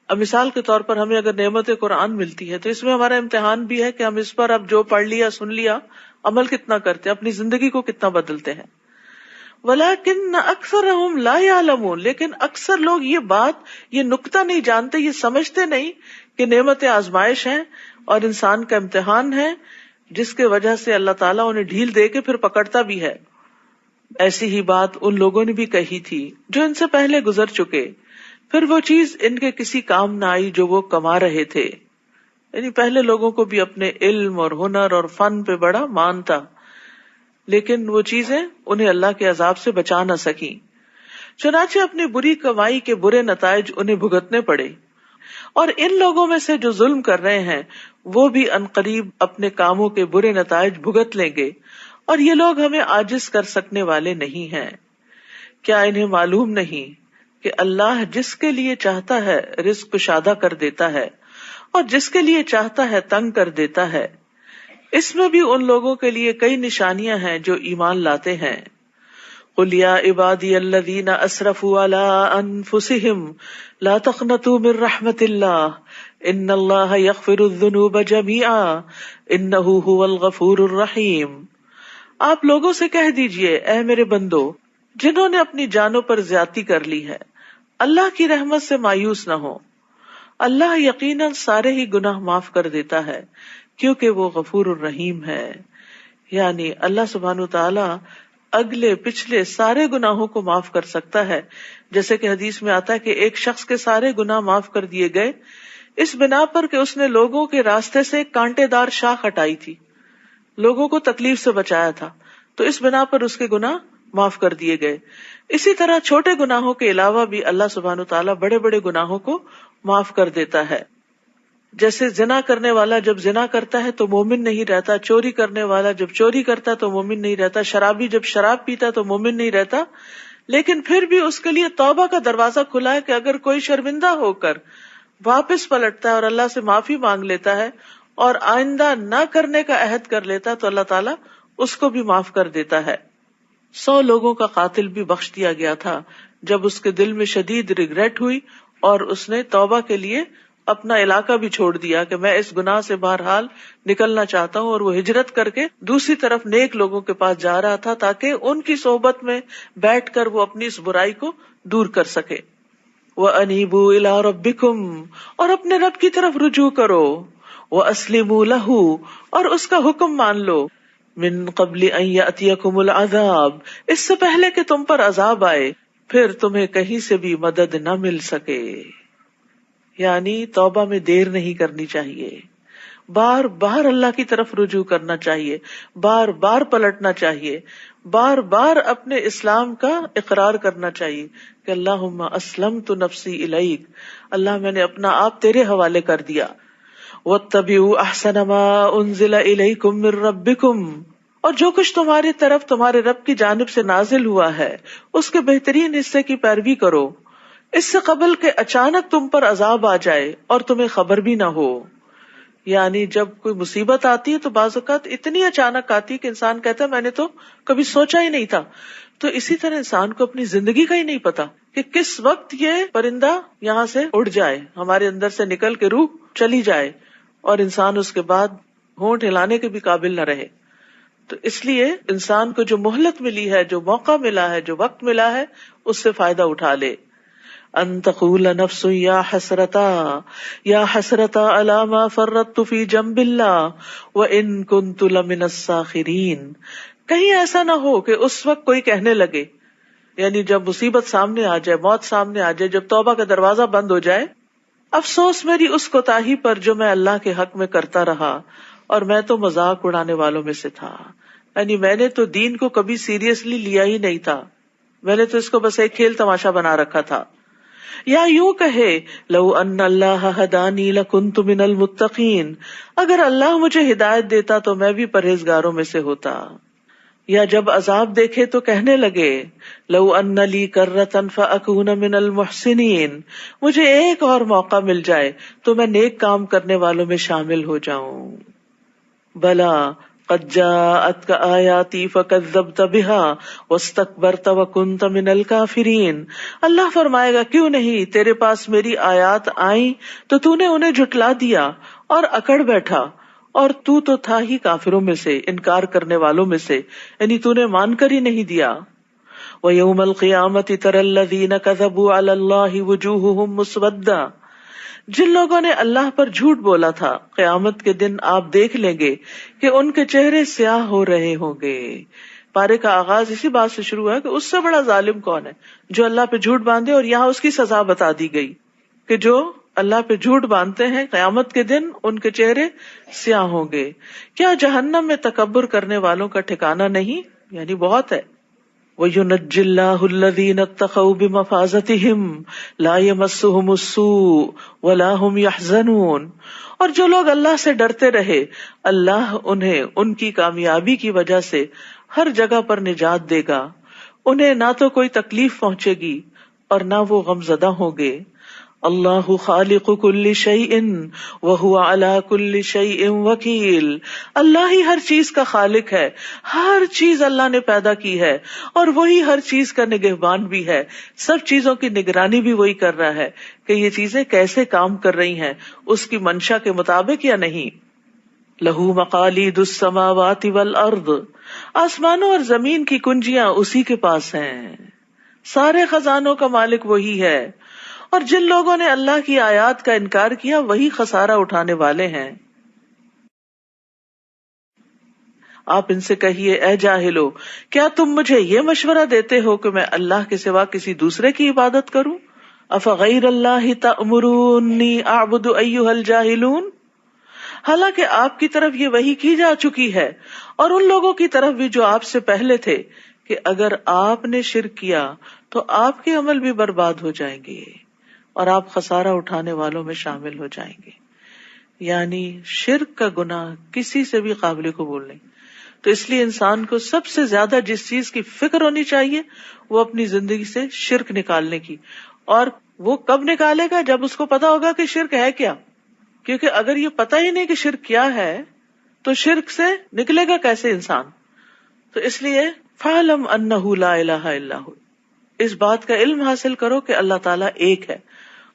اب مثال کے طور پر ہمیں اگر نعمت قرآن ملتی ہے تو اس میں ہمارا امتحان بھی ہے کہ ہم اس پر اب جو پڑھ لیا سن لیا عمل کتنا کرتے ہیں، اپنی زندگی کو کتنا بدلتے ہیں. وَلَكِنَّ أَكْثَرَهُمْ لَا يَعْلَمُونَ، لیکن اکثر لوگ یہ بات، یہ نکتہ نہیں جانتے، یہ سمجھتے نہیں کہ نعمت آزمائش ہے اور انسان کا امتحان ہے جس کے وجہ سے اللہ تعالیٰ انہیں ڈھیل دے کے پھر پکڑتا بھی ہے. ایسی ہی بات ان لوگوں نے بھی کہی تھی جو ان سے پہلے گزر چکے، پھر وہ چیز ان کے کسی کام نہ آئی جو وہ کما رہے تھے. یعنی پہلے لوگوں کو بھی اپنے علم اور ہنر اور فن پہ بڑا مان تھا، لیکن وہ چیزیں انہیں اللہ کے عذاب سے بچا نہ سکیں. چنانچہ اپنی بری کمائی کے برے نتائج انہیں بھگتنے پڑے. اور ان لوگوں میں سے جو ظلم کر رہے ہیں وہ بھی عنقریب اپنے کاموں کے برے نتائج بھگت لیں گے، اور یہ لوگ ہمیں عاجز کر سکنے والے نہیں ہیں. کیا انہیں معلوم نہیں کہ اللہ جس کے لیے چاہتا ہے رزق کشادہ کر دیتا ہے اور جس کے لیے چاہتا ہے تنگ کر دیتا ہے. اس میں بھی ان لوگوں کے لیے کئی نشانیاں ہیں جو ایمان لاتے ہیں. قُلْ يَا عِبَادِيَ الَّذِينَ أَسْرَفُوا عَلَىٰ أَنفُسِهِمْ لَا تَقْنَطُوا مِن رَحْمَةِ اللَّهِ إِنَّ اللَّهَ يَغْفِرُ الذُّنُوبَ جَمِيعًا إِنَّهُ هُوَ الْغَفُورُ الرَّحِيمُ. آپ لوگوں سے کہہ دیجئے اے میرے بندو جنہوں نے اپنی جانوں پر زیادتی کر لی ہے، اللہ کی رحمت سے مایوس نہ ہو. اللہ یقیناً سارے ہی گناہ معاف کر دیتا ہے کیونکہ وہ غفور الرحیم ہے. یعنی اللہ سبحانہ وتعالی اگلے پچھلے سارے گناہوں کو معاف کر سکتا ہے. جیسے کہ حدیث میں آتا ہے کہ ایک شخص کے سارے گناہ معاف کر دیے گئے اس بنا پر کہ اس نے لوگوں کے راستے سے کانٹے دار شاخ ہٹائی تھی، لوگوں کو تکلیف سے بچایا تھا، تو اس بنا پر اس کے گناہ معاف کر دیے گئے. اسی طرح چھوٹے گناہوں کے علاوہ بھی اللہ سبحانہ وتعالی بڑے بڑے گناہوں کو معاف کر دیتا ہے. جیسے زنا کرنے والا جب زنا کرتا ہے تو مومن نہیں رہتا، چوری کرنے والا جب چوری کرتا ہے تو مومن نہیں رہتا، شرابی جب شراب پیتا ہے تو مومن نہیں رہتا. لیکن پھر بھی اس کے لیے توبہ کا دروازہ کھلا ہے کہ اگر کوئی شرمندہ ہو کر واپس پلٹتا ہے اور اللہ سے معافی مانگ لیتا ہے اور آئندہ نہ کرنے کا عہد کر لیتا ہے تو اللہ تعالیٰ اس کو بھی معاف کر دیتا ہے. 100 لوگوں کا قاتل بھی بخش دیا گیا تھا جب اس کے دل میں شدید ریگریٹ ہوئی اور اس نے توبہ کے لیے اپنا علاقہ بھی چھوڑ دیا کہ میں اس گناہ سے بہرحال نکلنا چاہتا ہوں، اور وہ ہجرت کر کے دوسری طرف نیک لوگوں کے پاس جا رہا تھا تاکہ ان کی صحبت میں بیٹھ کر وہ اپنی اس برائی کو دور کر سکے. وَأَنِيبُوا إِلَىٰ رَبِّكُمْ، اور اپنے رب کی طرف رجوع کرو. وَأَسْلِمُوا لَهُ، اور اس کا حکم مان لو. مِن قَبْلِ أَن يَأْتِيَكُمُ الْعَذَابُ، اس سے پہلے کہ تم پر عذاب آئے پھر تمہیں کہیں سے بھی مدد نہ مل سکے. یعنی توبہ میں دیر نہیں کرنی چاہیے، بار بار اللہ کی طرف رجوع کرنا چاہیے، بار بار پلٹنا چاہیے، بار بار اپنے اسلام کا اقرار کرنا چاہیے کہ اللہم اسلمت نفسی الیک، اللہ میں نے اپنا آپ تیرے حوالے کر دیا. واتبعوا احسن ما انزل الیکم من ربکم، اور جو کچھ تمہاری طرف تمہارے رب کی جانب سے نازل ہوا ہے اس کے بہترین حصے کی پیروی کرو، اس سے قبل کہ اچانک تم پر عذاب آ جائے اور تمہیں خبر بھی نہ ہو. یعنی جب کوئی مصیبت آتی ہے تو بعض اوقات اتنی اچانک آتی ہے کہ انسان کہتا ہے میں نے تو کبھی سوچا ہی نہیں تھا. تو اسی طرح انسان کو اپنی زندگی کا ہی نہیں پتا کہ کس وقت یہ پرندہ یہاں سے اڑ جائے، ہمارے اندر سے نکل کے روح چلی جائے اور انسان اس کے بعد ہونٹ ہلانے کے بھی قابل نہ رہے. تو اس لیے انسان کو جو مہلت ملی ہے، جو موقع ملا ہے، جو وقت ملا ہے، اس سے فائدہ اٹھا لے. ان تقول نفس یا حسرتا علی ما فرطت فی جنب اللہ وان کنت لمن الساخرین. کہیں ایسا نہ ہو کہ اس وقت کوئی کہنے لگے، یعنی جب مصیبت سامنے آ جائے، موت سامنے آ جائے، جب توبہ کا دروازہ بند ہو جائے، افسوس میری اس کوتاہی پر جو میں اللہ کے حق میں کرتا رہا اور میں تو مذاق اڑانے والوں میں سے تھا. یعنی میں نے تو دین کو کبھی سیریسلی لیا ہی نہیں تھا، میں نے تو اس کو بس ایک کھیل تماشا بنا رکھا تھا. یا یوں کہے لو ان اللہ ہدانی لکنت من المتقین، اگر اللہ مجھے ہدایت دیتا تو میں بھی پرہیزگاروں میں سے ہوتا. یا جب عذاب دیکھے تو کہنے لگے لو ان لی کرۃ فاکون من المحسنین، مجھے ایک اور موقع مل جائے تو میں نیک کام کرنے والوں میں شامل ہو جاؤں. بلا قد جاءتک آیاتی فکذبت بها واستکبرت وکنت من الکافرین. اللہ فرمائے گا کیوں نہیں، تیرے پاس میری آیات آئیں تو تو نے انہیں جھٹلا دیا اور اکڑ بیٹھا، اور تو تھا ہی کافروں میں سے، انکار کرنے والوں میں سے، یعنی تو نے مان کر ہی نہیں دیا. وَيَوْمَ الْقِيَامَةِ تَرَى الَّذِينَ كَذَبُوا عَلَى اللَّهِ وُجُوهُهُمْ مُسْوَدَّةٌ، جن لوگوں نے اللہ پر جھوٹ بولا تھا قیامت کے دن آپ دیکھ لیں گے کہ ان کے چہرے سیاہ ہو رہے ہوں گے. پارے کا آغاز اسی بات سے شروع ہے کہ اس سے بڑا ظالم کون ہے جو اللہ پہ جھوٹ باندھے، اور یہاں اس کی سزا بتا دی گئی کہ جو اللہ پہ جھوٹ باندھتے ہیں قیامت کے دن ان کے چہرے سیاہ ہوں گے. کیا جہنم میں تکبر کرنے والوں کا ٹھکانہ نہیں؟ یعنی بہت ہے. وَيُنَجِّ اللَّهُ الَّذِينَ اتَّقَوْا بِمَفَازَتِهِمْ لَا يَمَسُّهُمُ السُّوءُ وَلَا هُمْ يَحْزَنُونَ، اور جو لوگ اللہ سے ڈرتے رہے اللہ انہیں ان کی کامیابی کی وجہ سے ہر جگہ پر نجات دے گا، انہیں نہ تو کوئی تکلیف پہنچے گی اور نہ وہ غمزدہ ہوں گے. اللہ خالق کل شیء وہو علی کل شیء وکیل، اللہ ہی ہر چیز کا خالق ہے، ہر چیز اللہ نے پیدا کی ہے اور وہی ہر چیز کا نگہبان بھی ہے، سب چیزوں کی نگرانی بھی وہی کر رہا ہے کہ یہ چیزیں کیسے کام کر رہی ہیں اس کی منشا کے مطابق یا نہیں. لہو مقالید السماوات والارض، آسمانوں اور زمین کی کنجیاں اسی کے پاس ہیں، سارے خزانوں کا مالک وہی ہے. اور جن لوگوں نے اللہ کی آیات کا انکار کیا وہی خسارہ اٹھانے والے ہیں. آپ ان سے کہیے اے جاہلو، کیا تم مجھے یہ مشورہ دیتے ہو کہ میں اللہ کے سوا کسی دوسرے کی عبادت کروں؟ افغیر اللہ تأمرونی اعبد ایھا الجاہلون، حالانکہ آپ کی طرف یہ وحی کی جا چکی ہے اور ان لوگوں کی طرف بھی جو آپ سے پہلے تھے کہ اگر آپ نے شرک کیا تو آپ کے عمل بھی برباد ہو جائیں گے اور آپ خسارہ اٹھانے والوں میں شامل ہو جائیں گے. یعنی شرک کا گناہ کسی سے بھی قابل قبول نہیں. تو اس لیے انسان کو سب سے زیادہ جس چیز کی فکر ہونی چاہیے وہ اپنی زندگی سے شرک نکالنے کی. اور وہ کب نکالے گا؟ جب اس کو پتا ہوگا کہ شرک ہے کیا. کیونکہ اگر یہ پتا ہی نہیں کہ شرک کیا ہے تو شرک سے نکلے گا کیسے انسان. تو اس لیے فَاعْلَمْ أَنَّهُ لَا إِلَٰهَ إِلَّا هُوَ، اس بات کا علم حاصل کرو کہ اللہ تعالیٰ ایک ہے.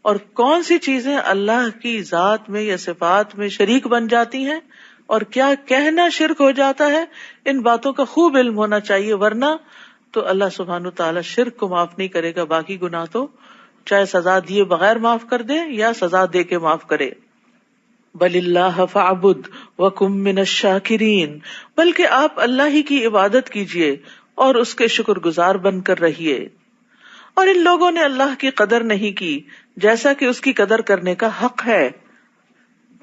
اور کون سی چیزیں اللہ کی ذات میں یا صفات میں شریک بن جاتی ہیں اور کیا کہنا شرک ہو جاتا ہے، ان باتوں کا خوب علم ہونا چاہیے، ورنہ تو اللہ سبحانہ تعالیٰ شرک کو معاف نہیں کرے گا. باقی گناہ تو چاہے سزا دیے بغیر معاف کر دے یا سزا دے کے معاف کرے. بل اللہ فاعبد وکم من الشاکرین، بلکہ آپ اللہ ہی کی عبادت کیجیے اور اس کے شکر گزار بن کر رہیے. اور ان لوگوں نے اللہ کی قدر نہیں کی جیسا کہ اس کی قدر کرنے کا حق ہے.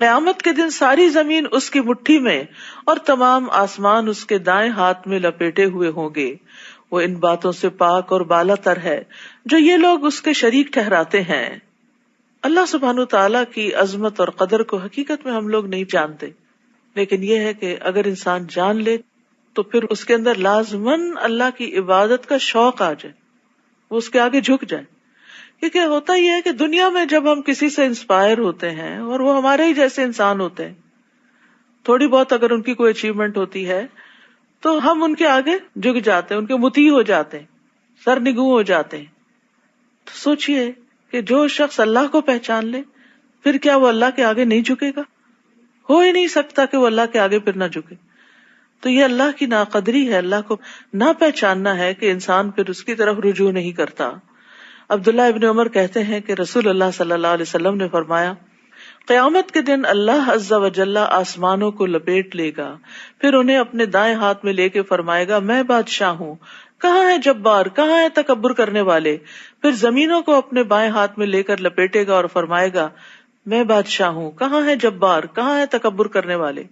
قیامت کے دن ساری زمین اس کی مٹھی میں اور تمام آسمان اس کے دائیں ہاتھ میں لپیٹے ہوئے ہوں گے. وہ ان باتوں سے پاک اور بالا تر ہے جو یہ لوگ اس کے شریک ٹھہراتے ہیں. اللہ سبحانہ تعالیٰ کی عظمت اور قدر کو حقیقت میں ہم لوگ نہیں جانتے، لیکن یہ ہے کہ اگر انسان جان لے تو پھر اس کے اندر لازماً اللہ کی عبادت کا شوق آ جائے، وہ اس کے آگے جھک جائے. کیونکہ ہوتا یہ ہے کہ دنیا میں جب ہم کسی سے انسپائر ہوتے ہیں اور وہ ہمارے ہی جیسے انسان ہوتے ہیں، تھوڑی بہت اگر ان کی کوئی اچیومنٹ ہوتی ہے تو ہم ان کے آگے جھک جاتے ہیں، ان کے مطیع ہو جاتے ہیں، سرنگوں ہو جاتے ہیں. تو سوچئے کہ جو شخص اللہ کو پہچان لے پھر کیا وہ اللہ کے آگے نہیں جھکے گا؟ ہو ہی نہیں سکتا کہ وہ اللہ کے آگے پھر نہ جھکے. تو یہ اللہ کی ناقدری ہے، اللہ کو نہ پہچاننا ہے کہ انسان پھر اس کی طرف رجوع نہیں کرتا. عبداللہ ابن عمر کہتے ہیں کہ رسول اللہ صلی اللہ علیہ وسلم نے فرمایا، قیامت کے دن اللہ عز و جل آسمانوں کو لپیٹ لے گا، پھر انہیں اپنے دائیں ہاتھ میں لے کے فرمائے گا میں بادشاہ ہوں، کہاں ہے جبار، کہاں ہے تکبر کرنے والے. پھر زمینوں کو اپنے بائیں ہاتھ میں لے کر لپیٹے گا اور فرمائے گا میں بادشاہ ہوں، کہاں ہے جبار، کہاں ہے تکبر کرنے والے.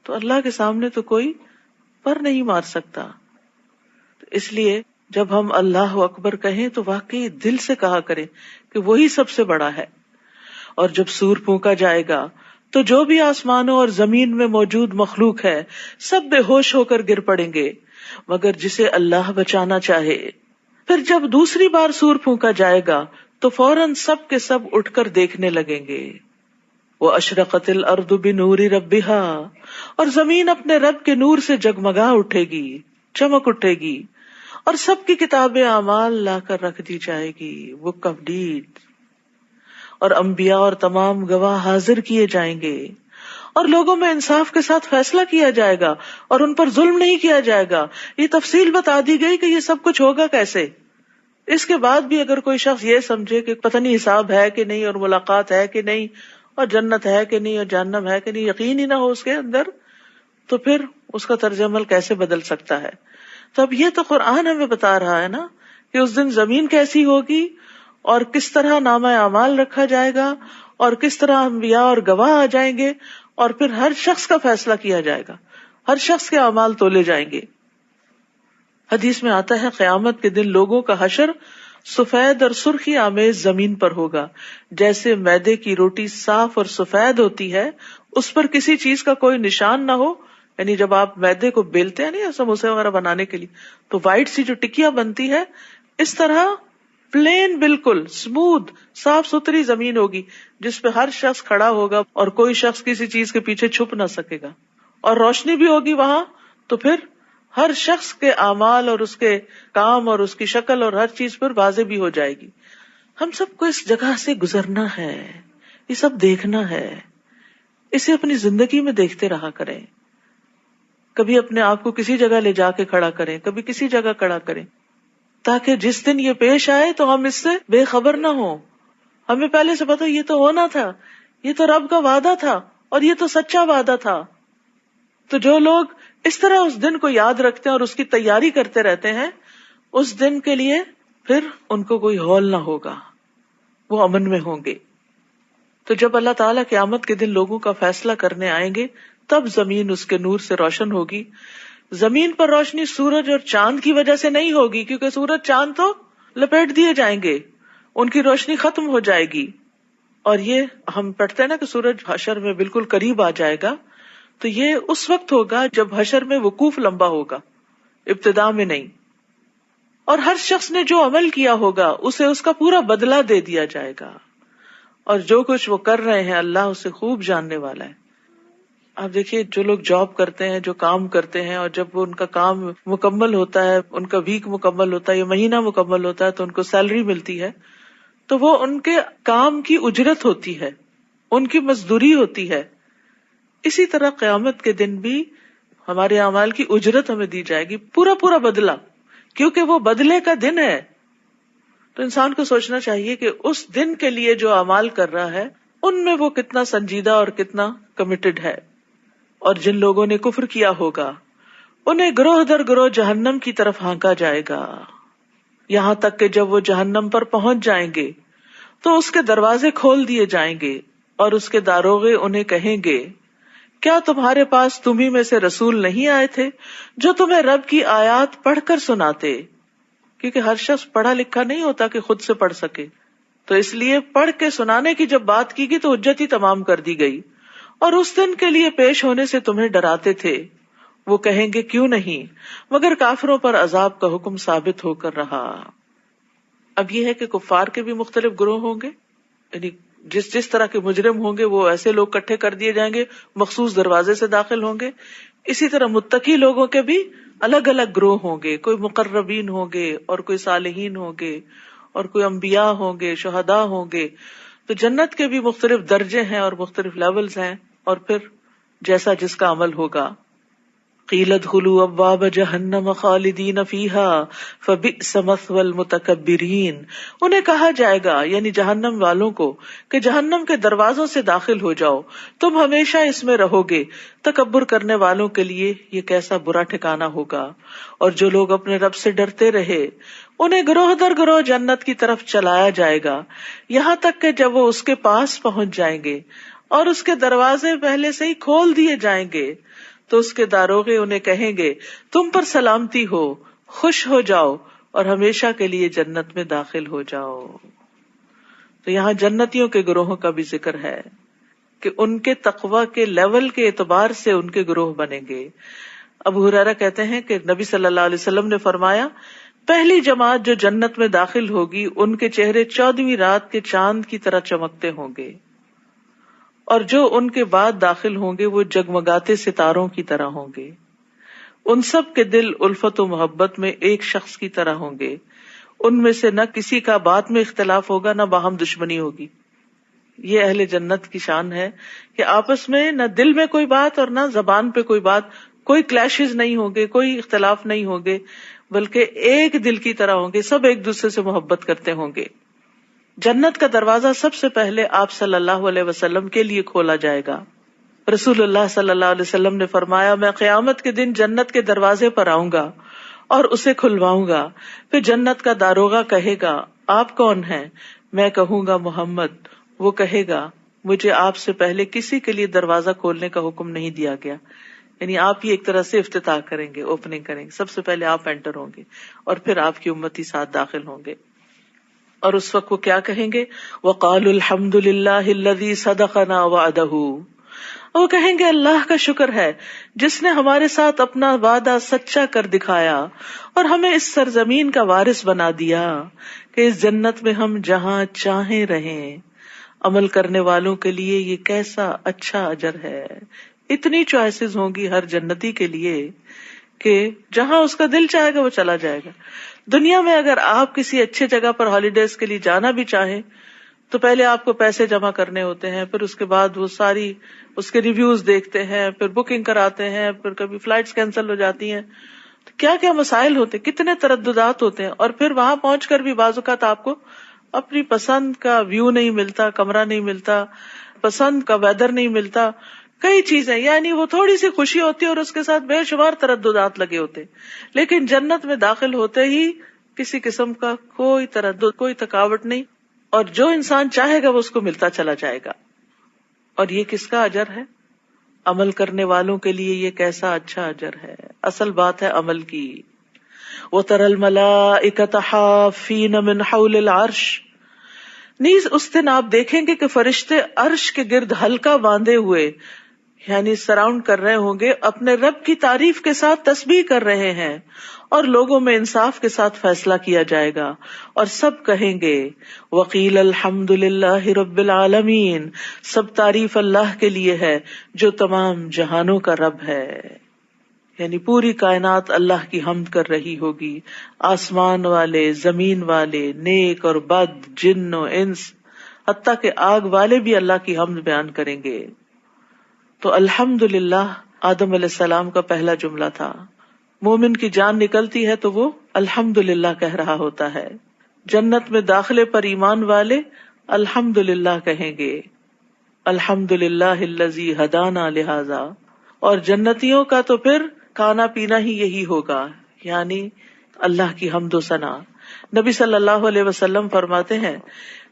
تو اللہ کے سامنے تو کوئی پر نہیں مار سکتا. اس لیے جب ہم اللہ اکبر کہیں تو واقعی دل سے کہا کریں کہ وہی سب سے بڑا ہے. اور جب سور پھونکا جائے گا تو جو بھی آسمانوں اور زمین میں موجود مخلوق ہے سب بے ہوش ہو کر گر پڑیں گے مگر جسے اللہ بچانا چاہے. پھر جب دوسری بار سور پھونکا جائے گا تو فوراً سب کے سب اٹھ کر دیکھنے لگیں گے. وَأَشْرَقَتِ الْأَرْضُ بِنُورِ رَبِّهَا، اور زمین اپنے رب کے نور سے جگمگا اٹھے گی، چمک اٹھے گی، اور سب کی کتابیں اعمال لا کر رکھ دی جائے گی، بک آف ڈیڈ، اور انبیاء اور تمام گواہ حاضر کیے جائیں گے، اور لوگوں میں انصاف کے ساتھ فیصلہ کیا جائے گا اور ان پر ظلم نہیں کیا جائے گا. یہ تفصیل بتا دی گئی کہ یہ سب کچھ ہوگا کیسے. اس کے بعد بھی اگر کوئی شخص یہ سمجھے کہ پتہ نہیں حساب ہے کہ نہیں اور ملاقات ہے کہ نہیں اور جنت ہے کہ نہیں اور جہنم ہے کہ نہیں، یقین ہی نہ ہو اس کے اندر، تو پھر اس کا طرز عمل کیسے بدل سکتا ہے. تو اب یہ تو قرآن ہمیں بتا رہا ہے نا کہ اس دن زمین کیسی ہوگی اور کس طرح نامہ اعمال رکھا جائے گا اور کس طرح انبیاء اور گواہ آ جائیں گے اور پھر ہر شخص کا فیصلہ کیا جائے گا، ہر شخص کے اعمال تولے جائیں گے. حدیث میں آتا ہے قیامت کے دن لوگوں کا حشر سفید اور سرخی آمیز زمین پر ہوگا، جیسے میدے کی روٹی صاف اور سفید ہوتی ہے، اس پر کسی چیز کا کوئی نشان نہ ہو. یعنی جب آپ میدے کو بیلتے ہیں نا سموسے وغیرہ بنانے کے لیے تو وائٹ سی جو ٹکیا بنتی ہے، اس طرح پلین بالکل اسموتھ صاف ستھری زمین ہوگی جس پہ ہر شخص کھڑا ہوگا اور کوئی شخص کسی چیز کے پیچھے چھپ نہ سکے گا، اور روشنی بھی ہوگی وہاں. تو پھر ہر شخص کے اعمال اور اس کے کام اور اس کی شکل اور ہر چیز پر واضح بھی ہو جائے گی. ہم سب کو اس جگہ سے گزرنا ہے، یہ سب دیکھنا ہے، اسے اپنی زندگی میں دیکھتے رہا کریں. کبھی اپنے آپ کو کسی جگہ لے جا کے کھڑا کریں، کبھی کسی جگہ کھڑا کریں، تاکہ جس دن یہ پیش آئے تو ہم اس سے بے خبر نہ ہوں. ہمیں پہلے سے پتا یہ تو ہونا تھا، یہ تو رب کا وعدہ تھا اور یہ تو سچا وعدہ تھا. تو جو لوگ اس طرح اس دن کو یاد رکھتے ہیں اور اس کی تیاری کرتے رہتے ہیں، اس دن کے لیے پھر ان کو کوئی ہول نہ ہوگا، وہ امن میں ہوں گے. تو جب اللہ تعالیٰ قیامت کے دن لوگوں کا فیصلہ کرنے آئیں گے تب زمین اس کے نور سے روشن ہوگی. زمین پر روشنی سورج اور چاند کی وجہ سے نہیں ہوگی، کیونکہ سورج چاند تو لپیٹ دیے جائیں گے، ان کی روشنی ختم ہو جائے گی. اور یہ ہم پڑھتے ہیں نا کہ سورج حشر میں بالکل قریب آ جائے گا، تو یہ اس وقت ہوگا جب حشر میں وقوف لمبا ہوگا، ابتدا میں نہیں. اور ہر شخص نے جو عمل کیا ہوگا اسے اس کا پورا بدلہ دے دیا جائے گا، اور جو کچھ وہ کر رہے ہیں اللہ اسے خوب جاننے والا ہے. آپ دیکھیے جو لوگ جاب کرتے ہیں، جو کام کرتے ہیں، اور جب وہ ان کا کام مکمل ہوتا ہے، ان کا ویک مکمل ہوتا ہے یا مہینہ مکمل ہوتا ہے، تو ان کو سیلری ملتی ہے، تو وہ ان کے کام کی اجرت ہوتی ہے، ان کی مزدوری ہوتی ہے. اسی طرح قیامت کے دن بھی ہمارے اعمال کی اجرت ہمیں دی جائے گی، پورا پورا بدلہ، کیونکہ وہ بدلے کا دن ہے. تو انسان کو سوچنا چاہیے کہ اس دن کے لیے جو اعمال کر رہا ہے ان میں وہ کتنا سنجیدہ اور کتنا کمیٹڈ ہے. اور جن لوگوں نے کفر کیا ہوگا انہیں گروہ در گروہ جہنم کی طرف ہانکا جائے گا، یہاں تک کہ جب وہ جہنم پر پہنچ جائیں گے تو اس کے دروازے کھول دیے جائیں گے، اور اس کے داروغے انہیں کہیں گے کیا تمہارے پاس تمہیں میں سے رسول نہیں آئے تھے جو تمہیں رب کی آیات پڑھ کر سناتے؟ کیونکہ ہر شخص پڑھا لکھا نہیں ہوتا کہ خود سے پڑھ سکے، تو اس لیے پڑھ کے سنانے کی جب بات کی گئی تو حجت ہی تمام کر دی گئی. اور اس دن کے لیے پیش ہونے سے تمہیں ڈراتے تھے. وہ کہیں گے کیوں نہیں، مگر کافروں پر عذاب کا حکم ثابت ہو کر رہا. اب یہ ہے کہ کفار کے بھی مختلف گروہ ہوں گے، یعنی جس طرح کے مجرم ہوں گے وہ ایسے لوگ اکٹھے کر دیے جائیں گے، مخصوص دروازے سے داخل ہوں گے. اسی طرح متقی لوگوں کے بھی الگ الگ گروہ ہوں گے، کوئی مقربین ہوں گے اور کوئی صالحین ہوں گے اور کوئی انبیاء ہوں گے، شہداء ہوں گے. تو جنت کے بھی مختلف درجے ہیں اور مختلف لیولز ہیں، اور پھر جیسا جس کا عمل ہوگا. قیل ادخلوا ابواب جہنم خالدین فیہا فبئس مثوی المتکبرین. انہیں کہا جائے گا یعنی جہنم والوں کو کہ جہنم کے دروازوں سے داخل ہو جاؤ، تم ہمیشہ اس میں رہو گے، تکبر کرنے والوں کے لیے یہ کیسا برا ٹھکانہ ہوگا. اور جو لوگ اپنے رب سے ڈرتے رہے انہیں گروہ در گروہ جنت کی طرف چلایا جائے گا، یہاں تک کہ جب وہ اس کے پاس پہنچ جائیں گے اور اس کے دروازے پہلے سے ہی کھول دیے جائیں گے تو اس کے داروغے انہیں کہیں گے تم پر سلامتی ہو، خوش ہو جاؤ اور ہمیشہ کے لیے جنت میں داخل ہو جاؤ. تو یہاں جنتیوں کے گروہوں کا بھی ذکر ہے کہ ان کے تقوی کے لیول کے اعتبار سے ان کے گروہ بنیں گے. ابو ہریرہ کہتے ہیں کہ نبی صلی اللہ علیہ وسلم نے فرمایا پہلی جماعت جو جنت میں داخل ہوگی ان کے چہرے 14ویں رات کے چاند کی طرح چمکتے ہوں گے، اور جو ان کے بعد داخل ہوں گے وہ جگمگاتے ستاروں کی طرح ہوں گے. ان سب کے دل الفت و محبت میں ایک شخص کی طرح ہوں گے، ان میں سے نہ کسی کا بات میں اختلاف ہوگا نہ باہم دشمنی ہوگی. یہ اہل جنت کی شان ہے کہ آپس میں نہ دل میں کوئی بات اور نہ زبان پہ کوئی بات، کوئی کلیشز نہیں ہوں گے، کوئی اختلاف نہیں ہوں گے، بلکہ ایک دل کی طرح ہوں گے، سب ایک دوسرے سے محبت کرتے ہوں گے. جنت کا دروازہ سب سے پہلے آپ صلی اللہ علیہ وسلم کے لیے کھولا جائے گا. رسول اللہ صلی اللہ علیہ وسلم نے فرمایا میں قیامت کے دن جنت کے دروازے پر آؤں گا اور اسے کھلواؤں گا، پھر جنت کا داروغہ کہے گا آپ کون ہیں؟ میں کہوں گا محمد. وہ کہے گا مجھے آپ سے پہلے کسی کے لیے دروازہ کھولنے کا حکم نہیں دیا گیا، یعنی آپ ہی ایک طرح سے افتتاح کریں گے، اوپننگ کریں گے، سب سے پہلے آپ انٹر ہوں گے اور پھر آپ کی امتی ساتھ داخل ہوں گے. اور اس وقت وہ کیا کہیں گے؟ وَقَالُوا الْحَمْدُ لِلَّهِ الَّذِي صَدَقَنَا وَعْدَهُ. وہ کہیں گے اللہ کا شکر ہے جس نے ہمارے ساتھ اپنا وعدہ سچا کر دکھایا اور ہمیں اس سرزمین کا وارث بنا دیا کہ اس جنت میں ہم جہاں چاہیں رہیں. عمل کرنے والوں کے لیے یہ کیسا اچھا اجر ہے. اتنی چوائسز ہوں گی ہر جنتی کے لیے کہ جہاں اس کا دل چاہے گا وہ چلا جائے گا. دنیا میں اگر آپ کسی اچھے جگہ پر ہالیڈیز کے لیے جانا بھی چاہیں تو پہلے آپ کو پیسے جمع کرنے ہوتے ہیں، پھر اس کے بعد وہ ساری اس کے ریویوز دیکھتے ہیں، پھر بکنگ کراتے ہیں، پھر کبھی فلائٹس کینسل ہو جاتی ہیں، تو کیا کیا مسائل ہوتے، کتنے ترددات ہوتے ہیں. اور پھر وہاں پہنچ کر بھی بعض اوقات آپ کو اپنی پسند کا ویو نہیں ملتا، کمرہ نہیں ملتا، پسند کا ویدر نہیں ملتا، کئی چیزیں، یعنی وہ تھوڑی سی خوشی ہوتی ہے اور اس کے ساتھ بے شمار ترددات لگے ہوتے. لیکن جنت میں داخل ہوتے ہی کسی قسم کا کوئی تردد، کوئی تھکاوٹ نہیں، اور جو انسان چاہے گا وہ اس کو ملتا چلا جائے گا. اور یہ کس کا اجر ہے؟ عمل کرنے والوں کے لیے یہ کیسا اچھا اجر ہے. اصل بات ہے عمل کی. وَتَرَى الْمَلَائِكَةَ حَافِّينَ مِنْ حَوْلِ الْعَرْشِ. نیز اس دن آپ دیکھیں گے کہ فرشتے عرش کے گرد حلقہ باندھے ہوئے یعنی سراؤنڈ کر رہے ہوں گے، اپنے رب کی تعریف کے ساتھ تسبیح کر رہے ہیں، اور لوگوں میں انصاف کے ساتھ فیصلہ کیا جائے گا، اور سب کہیں گے وقیل الحمد للہ رب العالمین، سب تعریف اللہ کے لیے ہے جو تمام جہانوں کا رب ہے. یعنی پوری کائنات اللہ کی حمد کر رہی ہوگی، آسمان والے، زمین والے، نیک اور بد، جن و انس، حتیٰ کہ آگ والے بھی اللہ کی حمد بیان کریں گے. تو الحمدللہ آدم علیہ السلام کا پہلا جملہ تھا. مومن کی جان نکلتی ہے تو وہ الحمدللہ کہہ رہا ہوتا ہے. جنت میں داخلے پر ایمان والے الحمدللہ کہیں گے، الحمدللہ الذی ہدانا لہذا. اور جنتیوں کا تو پھر کھانا پینا ہی یہی ہوگا، یعنی اللہ کی حمد و ثنا. نبی صلی اللہ علیہ وسلم فرماتے ہیں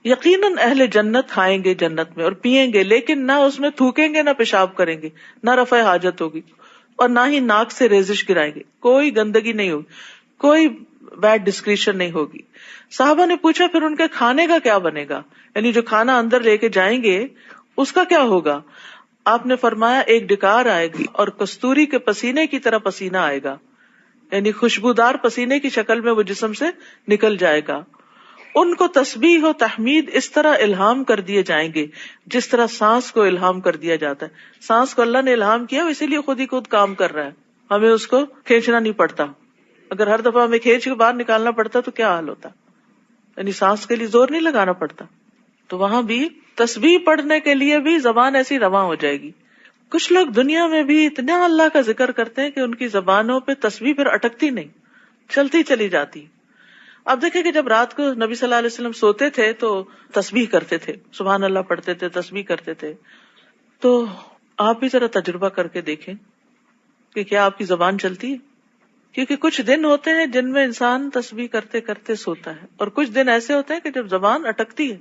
یقیناً اہل جنت کھائیں گے جنت میں اور پیئیں گے، لیکن نہ اس میں تھوکیں گے، نہ پیشاب کریں گے، نہ رفع حاجت ہوگی، اور نہ ہی ناک سے ریزش گرائیں گے. کوئی گندگی نہیں ہوگی، کوئی بیڈ ڈسکریشن نہیں ہوگی. صحابہ نے پوچھا پھر ان کے کھانے کا کیا بنے گا، یعنی جو کھانا اندر لے کے جائیں گے اس کا کیا ہوگا؟ آپ نے فرمایا ایک ڈکار آئے گی اور کستوری کے پسینے کی طرح پسینہ آئے گا، یعنی خوشبودار پسینے کی شکل میں وہ جسم سے نکل جائے گا. ان کو تسبیح و تحمید اس طرح الہام کر دیے جائیں گے جس طرح سانس کو الہام کر دیا جاتا ہے. سانس کو اللہ نے الہام کیا، اسی لیے خود ہی خود کام کر رہا ہے، ہمیں اس کو کھینچنا نہیں پڑتا. اگر ہر دفعہ ہمیں کھینچ کے باہر نکالنا پڑتا تو کیا حال ہوتا، یعنی سانس کے لیے زور نہیں لگانا پڑتا. تو وہاں بھی تسبیح پڑھنے کے لیے بھی زبان ایسی رواں ہو جائے گی. کچھ لوگ دنیا میں بھی اتنا اللہ کا ذکر کرتے ہیں کہ ان کی زبانوں پہ تسبیح پھر اٹکتی نہیں، چلتی چلی جاتی. اب دیکھیں کہ جب رات کو نبی صلی اللہ علیہ وسلم سوتے تھے تو تسبیح کرتے تھے، سبحان اللہ پڑھتے تھے، تسبیح کرتے تھے. تو آپ بھی ذرا تجربہ کر کے دیکھیں کہ کیا آپ کی زبان چلتی ہے، کیونکہ کچھ دن ہوتے ہیں جن میں انسان تسبیح کرتے کرتے سوتا ہے، اور کچھ دن ایسے ہوتے ہیں کہ جب زبان اٹکتی ہے.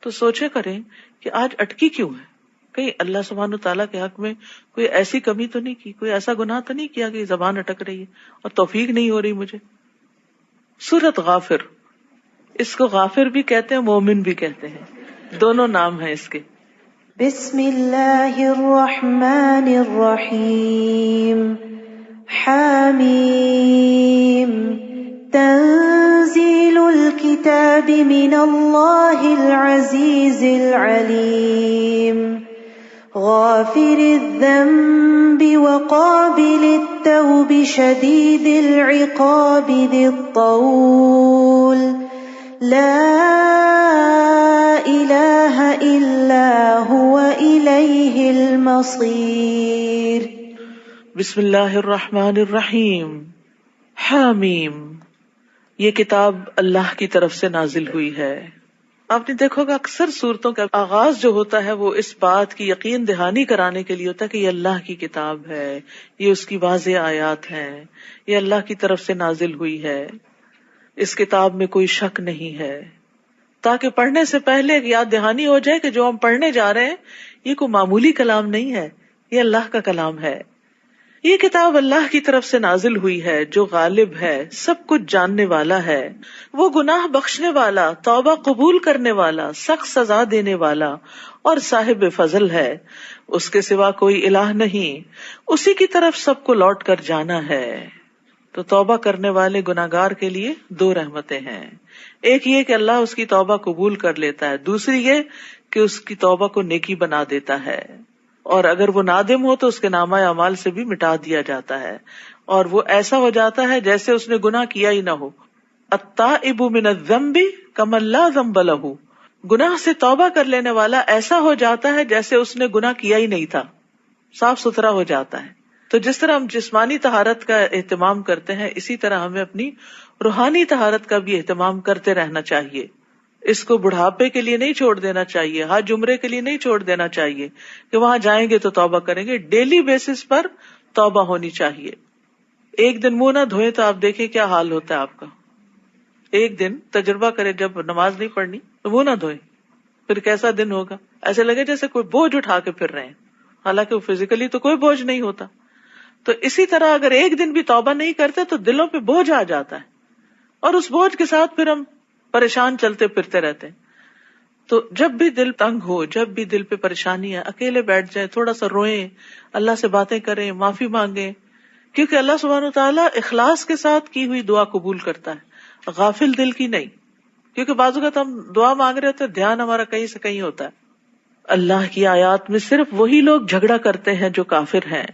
تو سوچے کریں کہ آج اٹکی کیوں ہے، کہیں اللہ سبحانہ تعالیٰ کے حق میں کوئی ایسی کمی تو نہیں کی، کوئی ایسا گناہ تو نہیں کیا کہ زبان اٹک رہی ہے اور توفیق نہیں ہو رہی مجھے. سورت غافر، اس کو غافر بھی کہتے ہیں، مومن بھی کہتے ہیں، دونوں نام ہیں اس کے. بسم اللہ الرحمن الرحیم. حامیم تنزیل الکتاب من اللہ العزیز العلیم. غافر الذنب وقابل التوب شدید العقاب ذی الطول لا الہ الا هو الیہ المصیر. بسم اللہ الرحمن الرحیم. حامیم، یہ کتاب اللہ کی طرف سے نازل ہوئی ہے. آپ نے دیکھو گا اکثر صورتوں کا آغاز جو ہوتا ہے وہ اس بات کی یقین دہانی کرانے کے لیے ہوتا ہے کہ یہ اللہ کی کتاب ہے، یہ اس کی واضح آیات ہیں، یہ اللہ کی طرف سے نازل ہوئی ہے، اس کتاب میں کوئی شک نہیں ہے، تاکہ پڑھنے سے پہلے یاد دہانی ہو جائے کہ جو ہم پڑھنے جا رہے ہیں یہ کوئی معمولی کلام نہیں ہے، یہ اللہ کا کلام ہے. یہ کتاب اللہ کی طرف سے نازل ہوئی ہے جو غالب ہے، سب کچھ جاننے والا ہے، وہ گناہ بخشنے والا، توبہ قبول کرنے والا، سخت سزا دینے والا اور صاحب فضل ہے. اس کے سوا کوئی الہ نہیں، اسی کی طرف سب کو لوٹ کر جانا ہے. تو توبہ کرنے والے گناہگار کے لیے دو رحمتیں ہیں، ایک یہ کہ اللہ اس کی توبہ قبول کر لیتا ہے، دوسری یہ کہ اس کی توبہ کو نیکی بنا دیتا ہے، اور اگر وہ نادم ہو تو اس کے نامہ اعمال سے بھی مٹا دیا جاتا ہے، اور وہ ایسا ہو جاتا ہے جیسے اس نے گناہ کیا ہی نہ ہو. التائب من الذنب کمن لا ذنب لہ، گناہ سے توبہ کر لینے والا ایسا ہو جاتا ہے جیسے اس نے گناہ کیا ہی نہیں تھا، صاف ستھرا ہو جاتا ہے. تو جس طرح ہم جسمانی طہارت کا اہتمام کرتے ہیں، اسی طرح ہمیں اپنی روحانی طہارت کا بھی اہتمام کرتے رہنا چاہیے. اس کو بڑھاپے کے لیے نہیں چھوڑ دینا چاہیے، حج عمرے کے لیے نہیں چھوڑ دینا چاہیے کہ وہاں جائیں گے تو توبہ کریں گے. ڈیلی بیسس پر توبہ ہونی چاہیے. ایک دن منہ نہ دھوئے تو آپ دیکھیں کیا حال ہوتا ہے آپ کا. ایک دن تجربہ کرے، جب نماز نہیں پڑھنی تو منہ نہ دھوئے، پھر کیسا دن ہوگا، ایسے لگے جیسے کوئی بوجھ اٹھا کے پھر رہے ہیں، حالانکہ فزیکلی تو کوئی بوجھ نہیں ہوتا. تو اسی طرح اگر ایک دن بھی توبہ نہیں کرتے تو دلوں پہ بوجھ آ جاتا ہے، اور اس بوجھ کے ساتھ پھر ہم پریشان چلتے پھرتے رہتے ہیں. تو جب بھی دل تنگ ہو، جب بھی دل پہ پریشانی ہے، اکیلے بیٹھ جائیں، تھوڑا سا روئیں، اللہ سے باتیں کریں، معافی مانگیں، کیونکہ اللہ سبحانہ وتعالیٰ اخلاص کے ساتھ کی ہوئی دعا قبول کرتا ہے، غافل دل کی نہیں. کیونکہ بعض اوقات ہم دعا مانگ رہے ہوتے ہیں، دھیان ہمارا کہیں سے کہیں ہوتا ہے. اللہ کی آیات میں صرف وہی لوگ جھگڑا کرتے ہیں جو کافر ہیں،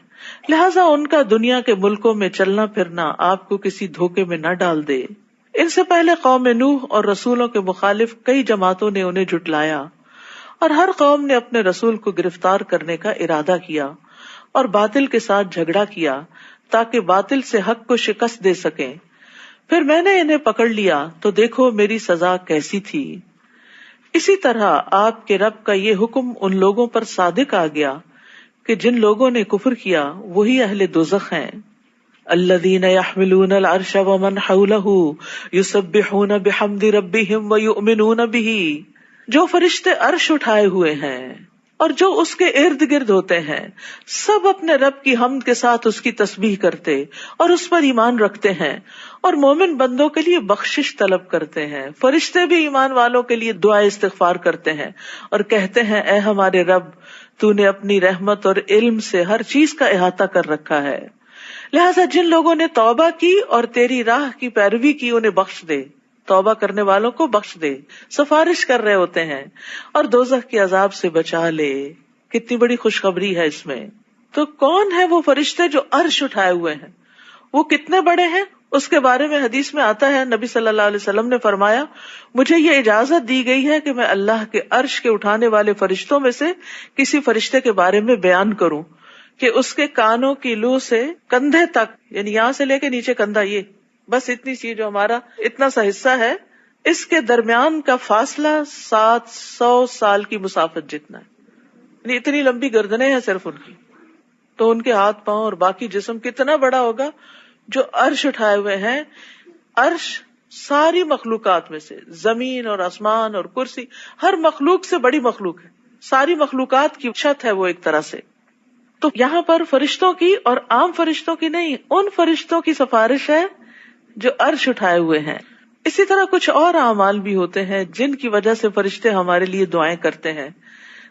لہٰذا ان کا دنیا کے ملکوں میں چلنا پھرنا آپ کو کسی دھوکے میں نہ ڈال دے. ان سے پہلے قوم نوح اور رسولوں کے مخالف کئی جماعتوں نے انہیں جھٹلایا، اور ہر قوم نے اپنے رسول کو گرفتار کرنے کا ارادہ کیا اور باطل کے ساتھ جھگڑا کیا تاکہ باطل سے حق کو شکست دے سکیں. پھر میں نے انہیں پکڑ لیا تو دیکھو میری سزا کیسی تھی. اسی طرح آپ کے رب کا یہ حکم ان لوگوں پر صادق آ گیا کہ جن لوگوں نے کفر کیا وہی اہل دوزخ ہیں. الذین یحملون العرش ومن حولہ یسبحون بحمد ربہم ویؤمنون بہ، جو فرشتے عرش اٹھائے ہوئے ہیں اور جو اس کے ارد گرد ہوتے ہیں سب اپنے رب کی حمد کے ساتھ اس کی تسبیح کرتے اور اس پر ایمان رکھتے ہیں اور مومن بندوں کے لیے بخشش طلب کرتے ہیں. فرشتے بھی ایمان والوں کے لیے دعا استغفار کرتے ہیں اور کہتے ہیں اے ہمارے رب، تو نے اپنی رحمت اور علم سے ہر چیز کا احاطہ کر رکھا ہے، لہذا جن لوگوں نے توبہ کی اور تیری راہ کی پیروی کی انہیں بخش دے. توبہ کرنے والوں کو بخش دے، سفارش کر رہے ہوتے ہیں، اور دوزخ کے عذاب سے بچا لے. کتنی بڑی خوشخبری ہے اس میں. تو کون ہے وہ فرشتے جو عرش اٹھائے ہوئے ہیں؟ وہ کتنے بڑے ہیں اس کے بارے میں حدیث میں آتا ہے، نبی صلی اللہ علیہ وسلم نے فرمایا مجھے یہ اجازت دی گئی ہے کہ میں اللہ کے عرش کے اٹھانے والے فرشتوں میں سے کسی فرشتے کے بارے میں بیان کروں کہ اس کے کانوں کی لو سے کندھے تک، یعنی یہاں سے لے کے نیچے کندھا، یہ بس اتنی سی جو ہمارا اتنا سا حصہ ہے، اس کے درمیان کا فاصلہ 700 سال کی مسافت جتنا ہے. یعنی اتنی لمبی گردنیں ہیں صرف ان کی. تو ان کے ہاتھ پاؤں اور باقی جسم کتنا بڑا ہوگا جو عرش اٹھائے ہوئے ہیں. عرش ساری مخلوقات میں سے، زمین اور آسمان اور کرسی، ہر مخلوق سے بڑی مخلوق ہے، ساری مخلوقات کی چھت ہے وہ ایک طرح سے. تو یہاں پر فرشتوں کی اور عام فرشتوں کی نہیں، ان فرشتوں کی سفارش ہے جو عرش اٹھائے ہوئے ہیں. اسی طرح کچھ اور اعمال بھی ہوتے ہیں جن کی وجہ سے فرشتے ہمارے لیے دعائیں کرتے ہیں.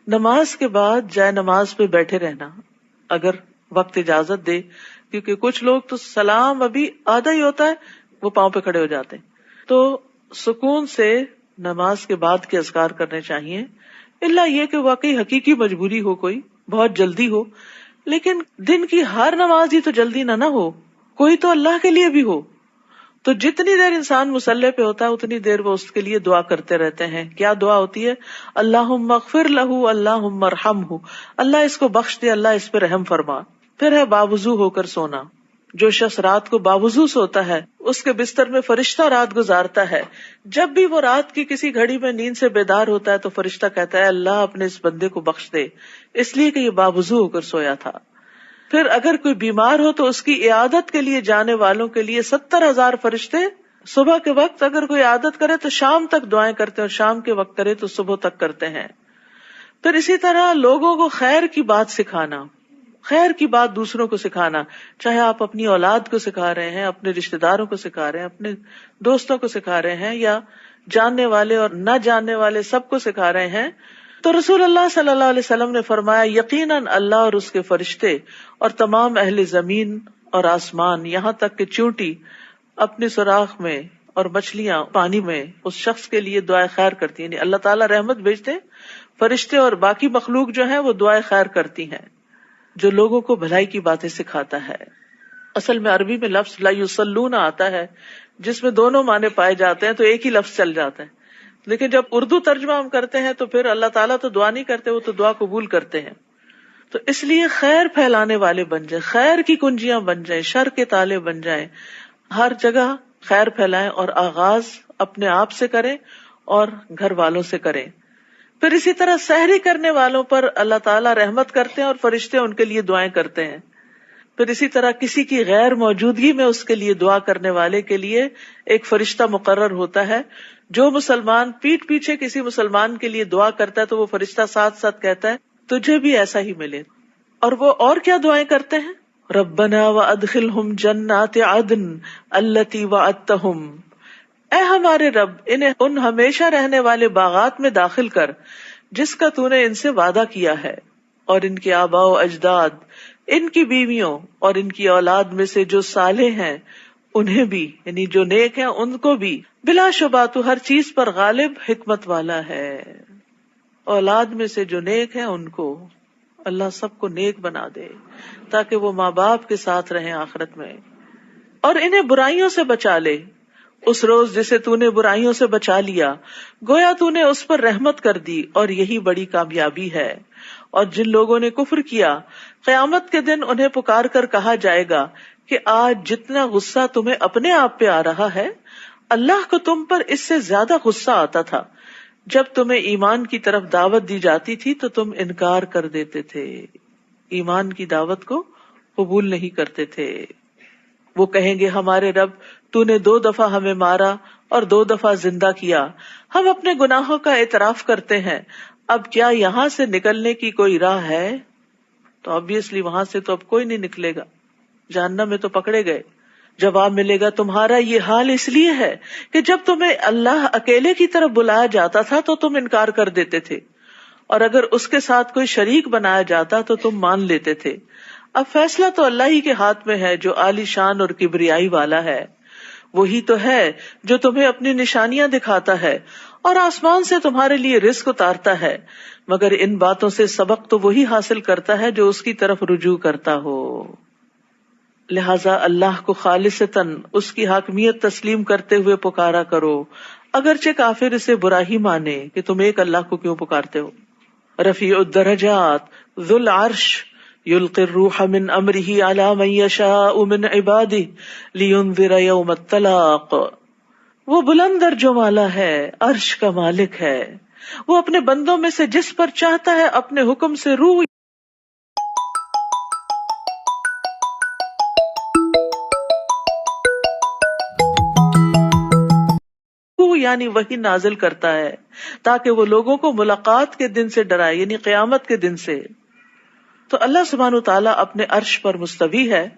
نماز کے بعد جائے نماز پہ بیٹھے رہنا اگر وقت اجازت دے، کیونکہ کچھ لوگ تو سلام ابھی آدھا ہی ہوتا ہے وہ پاؤں پہ کھڑے ہو جاتے ہیں. تو سکون سے نماز کے بعد کے اذکار کرنے چاہیے، الا یہ کہ واقعی حقیقی مجبوری ہو، کوئی بہت جلدی ہو. لیکن دن کی ہر نماز ہی تو جلدی نہ ہو، کوئی تو اللہ کے لیے بھی ہو. تو جتنی دیر انسان مصلی پہ ہوتا ہے اتنی دیر وہ اس کے لیے دعا کرتے رہتے ہیں. کیا دعا ہوتی ہے؟ اللہم اغفر لہ، اللہم ارحمہ، اللہ اس کو بخش دے، اللہ اس پہ رحم فرما. پھر ہے باوضو ہو کر سونا. جو شخص رات کو باوضو سوتا ہے اس کے بستر میں فرشتہ رات گزارتا ہے. جب بھی وہ رات کی کسی گھڑی میں نیند سے بیدار ہوتا ہے تو فرشتہ کہتا ہے اللہ اپنے اس بندے کو بخش دے، اس لیے کہ یہ باوضو ہو کر سویا تھا. پھر اگر کوئی بیمار ہو تو اس کی عیادت کے لیے جانے والوں کے لیے 70,000 فرشتے صبح کے وقت اگر کوئی عیادت کرے تو شام تک دعائیں کرتے ہیں، اور شام کے وقت کرے تو صبح تک کرتے ہیں. پھر اسی طرح لوگوں کو خیر کی بات سکھانا، خیر کی بات دوسروں کو سکھانا، چاہے آپ اپنی اولاد کو سکھا رہے ہیں، اپنے رشتہ داروں کو سکھا رہے ہیں، اپنے دوستوں کو سکھا رہے ہیں، یا جاننے والے اور نہ جاننے والے سب کو سکھا رہے ہیں. تو رسول اللہ صلی اللہ علیہ وسلم نے فرمایا یقیناً اللہ اور اس کے فرشتے اور تمام اہل زمین اور آسمان، یہاں تک کہ چونٹی اپنے سوراخ میں اور مچھلیاں پانی میں اس شخص کے لیے دعائے خیر کرتی ہیں. یعنی اللہ تعالیٰ رحمت بھیجتے، فرشتے اور باقی مخلوق جو ہیں وہ دعائے خیر کرتی ہیں جو لوگوں کو بھلائی کی باتیں سکھاتا ہے. اصل میں عربی میں لفظ لا یصلون آتا ہے جس میں دونوں معنی پائے جاتے ہیں، تو ایک ہی لفظ چل جاتا ہے. لیکن جب اردو ترجمہ ہم کرتے ہیں تو پھر اللہ تعالیٰ تو دعا نہیں کرتے، وہ تو دعا قبول کرتے ہیں. تو اس لیے خیر پھیلانے والے بن جائیں، خیر کی کنجیاں بن جائیں، شر کے تالے بن جائیں، ہر جگہ خیر پھیلائیں، اور آغاز اپنے آپ سے کریں اور گھر والوں سے کریں. پھر اسی طرح سحری کرنے والوں پر اللہ تعالیٰ رحمت کرتے ہیں اور فرشتے ان کے لیے دعائیں کرتے ہیں. پھر اسی طرح کسی کی غیر موجودگی میں اس کے لیے دعا کرنے والے کے لیے ایک فرشتہ مقرر ہوتا ہے. جو مسلمان پیٹھ پیچھے کسی مسلمان کے لیے دعا کرتا ہے تو وہ فرشتہ ساتھ ساتھ کہتا ہے تجھے بھی ایسا ہی ملے. اور وہ اور کیا دعائیں کرتے ہیں؟ ربنا وادخلہم جنات عدن التی وعدتہم، اے ہمارے رب انہیں ان ہمیشہ رہنے والے باغات میں داخل کر جس کا تو نے ان سے وعدہ کیا ہے، اور ان کے آباء و اجداد، ان کی بیویوں اور ان کی اولاد میں سے جو صالح ہیں انہیں بھی، یعنی جو نیک ہیں ان کو بھی، بلا شبہ تو ہر چیز پر غالب حکمت والا ہے۔ اولاد میں سے جو نیک ہیں ان کو اللہ سب کو نیک بنا دے تاکہ وہ ماں باپ کے ساتھ رہیں آخرت میں، اور انہیں برائیوں سے بچا لے اس روز جسے تو نے برائیوں سے بچا لیا، گویا تو نے اس پر رحمت کر دی، اور یہی بڑی کامیابی ہے۔ اور جن لوگوں نے کفر کیا، قیامت کے دن انہیں پکار کر کہا جائے گا کہ آج جتنا غصہ تمہیں اپنے آپ پہ آ رہا ہے، اللہ کو تم پر اس سے زیادہ غصہ آتا تھا جب تمہیں ایمان کی طرف دعوت دی جاتی تھی تو تم انکار کر دیتے تھے، ایمان کی دعوت کو قبول نہیں کرتے تھے۔ وہ کہیں گے ہمارے رب تو نے 2 دفعہ ہمیں مارا اور 2 دفعہ زندہ کیا، ہم اپنے گناہوں کا اعتراف کرتے ہیں، اب کیا یہاں سے نکلنے کی کوئی راہ ہے؟ تو obviously وہاں سے تو اب کوئی نہیں نکلے گا، جہنم میں تو پکڑے گئے۔ جواب ملے گا تمہارا یہ حال اس لیے ہے کہ جب تمہیں اللہ اکیلے کی طرف بلایا جاتا تھا تو تم انکار کر دیتے تھے، اور اگر اس کے ساتھ کوئی شریک بنایا جاتا تو تم مان لیتے تھے۔ اب فیصلہ تو اللہ ہی کے ہاتھ میں ہے جو عالی شان اور کبریائی والا ہے۔ وہی تو ہے جو تمہیں اپنی نشانیاں دکھاتا ہے اور آسمان سے تمہارے لیے رزق اتارتا ہے، مگر ان باتوں سے سبق تو وہی حاصل کرتا ہے جو اس کی طرف رجوع کرتا ہو۔ لہذا اللہ کو خالصتاً اس کی حاکمیت تسلیم کرتے ہوئے پکارا کرو، اگرچہ کافر اسے برا ہی مانے کہ تم ایک اللہ کو کیوں پکارتے ہو۔ رفیع الدرجات ذو العرش یلقی الروح من امرہ علی من یشاء من عبادہ لینذر یوم التلاق۔ وہ بلند درجوں والا ہے، عرش کا مالک ہے، وہ اپنے بندوں میں سے جس پر چاہتا ہے اپنے حکم سے روح یعنی وہی نازل کرتا ہے تاکہ وہ لوگوں کو ملاقات کے دن سے ڈرائے، یعنی قیامت کے دن سے۔ تو اللہ سبحانہ وتعالیٰ اپنے عرش پر مستوی ہے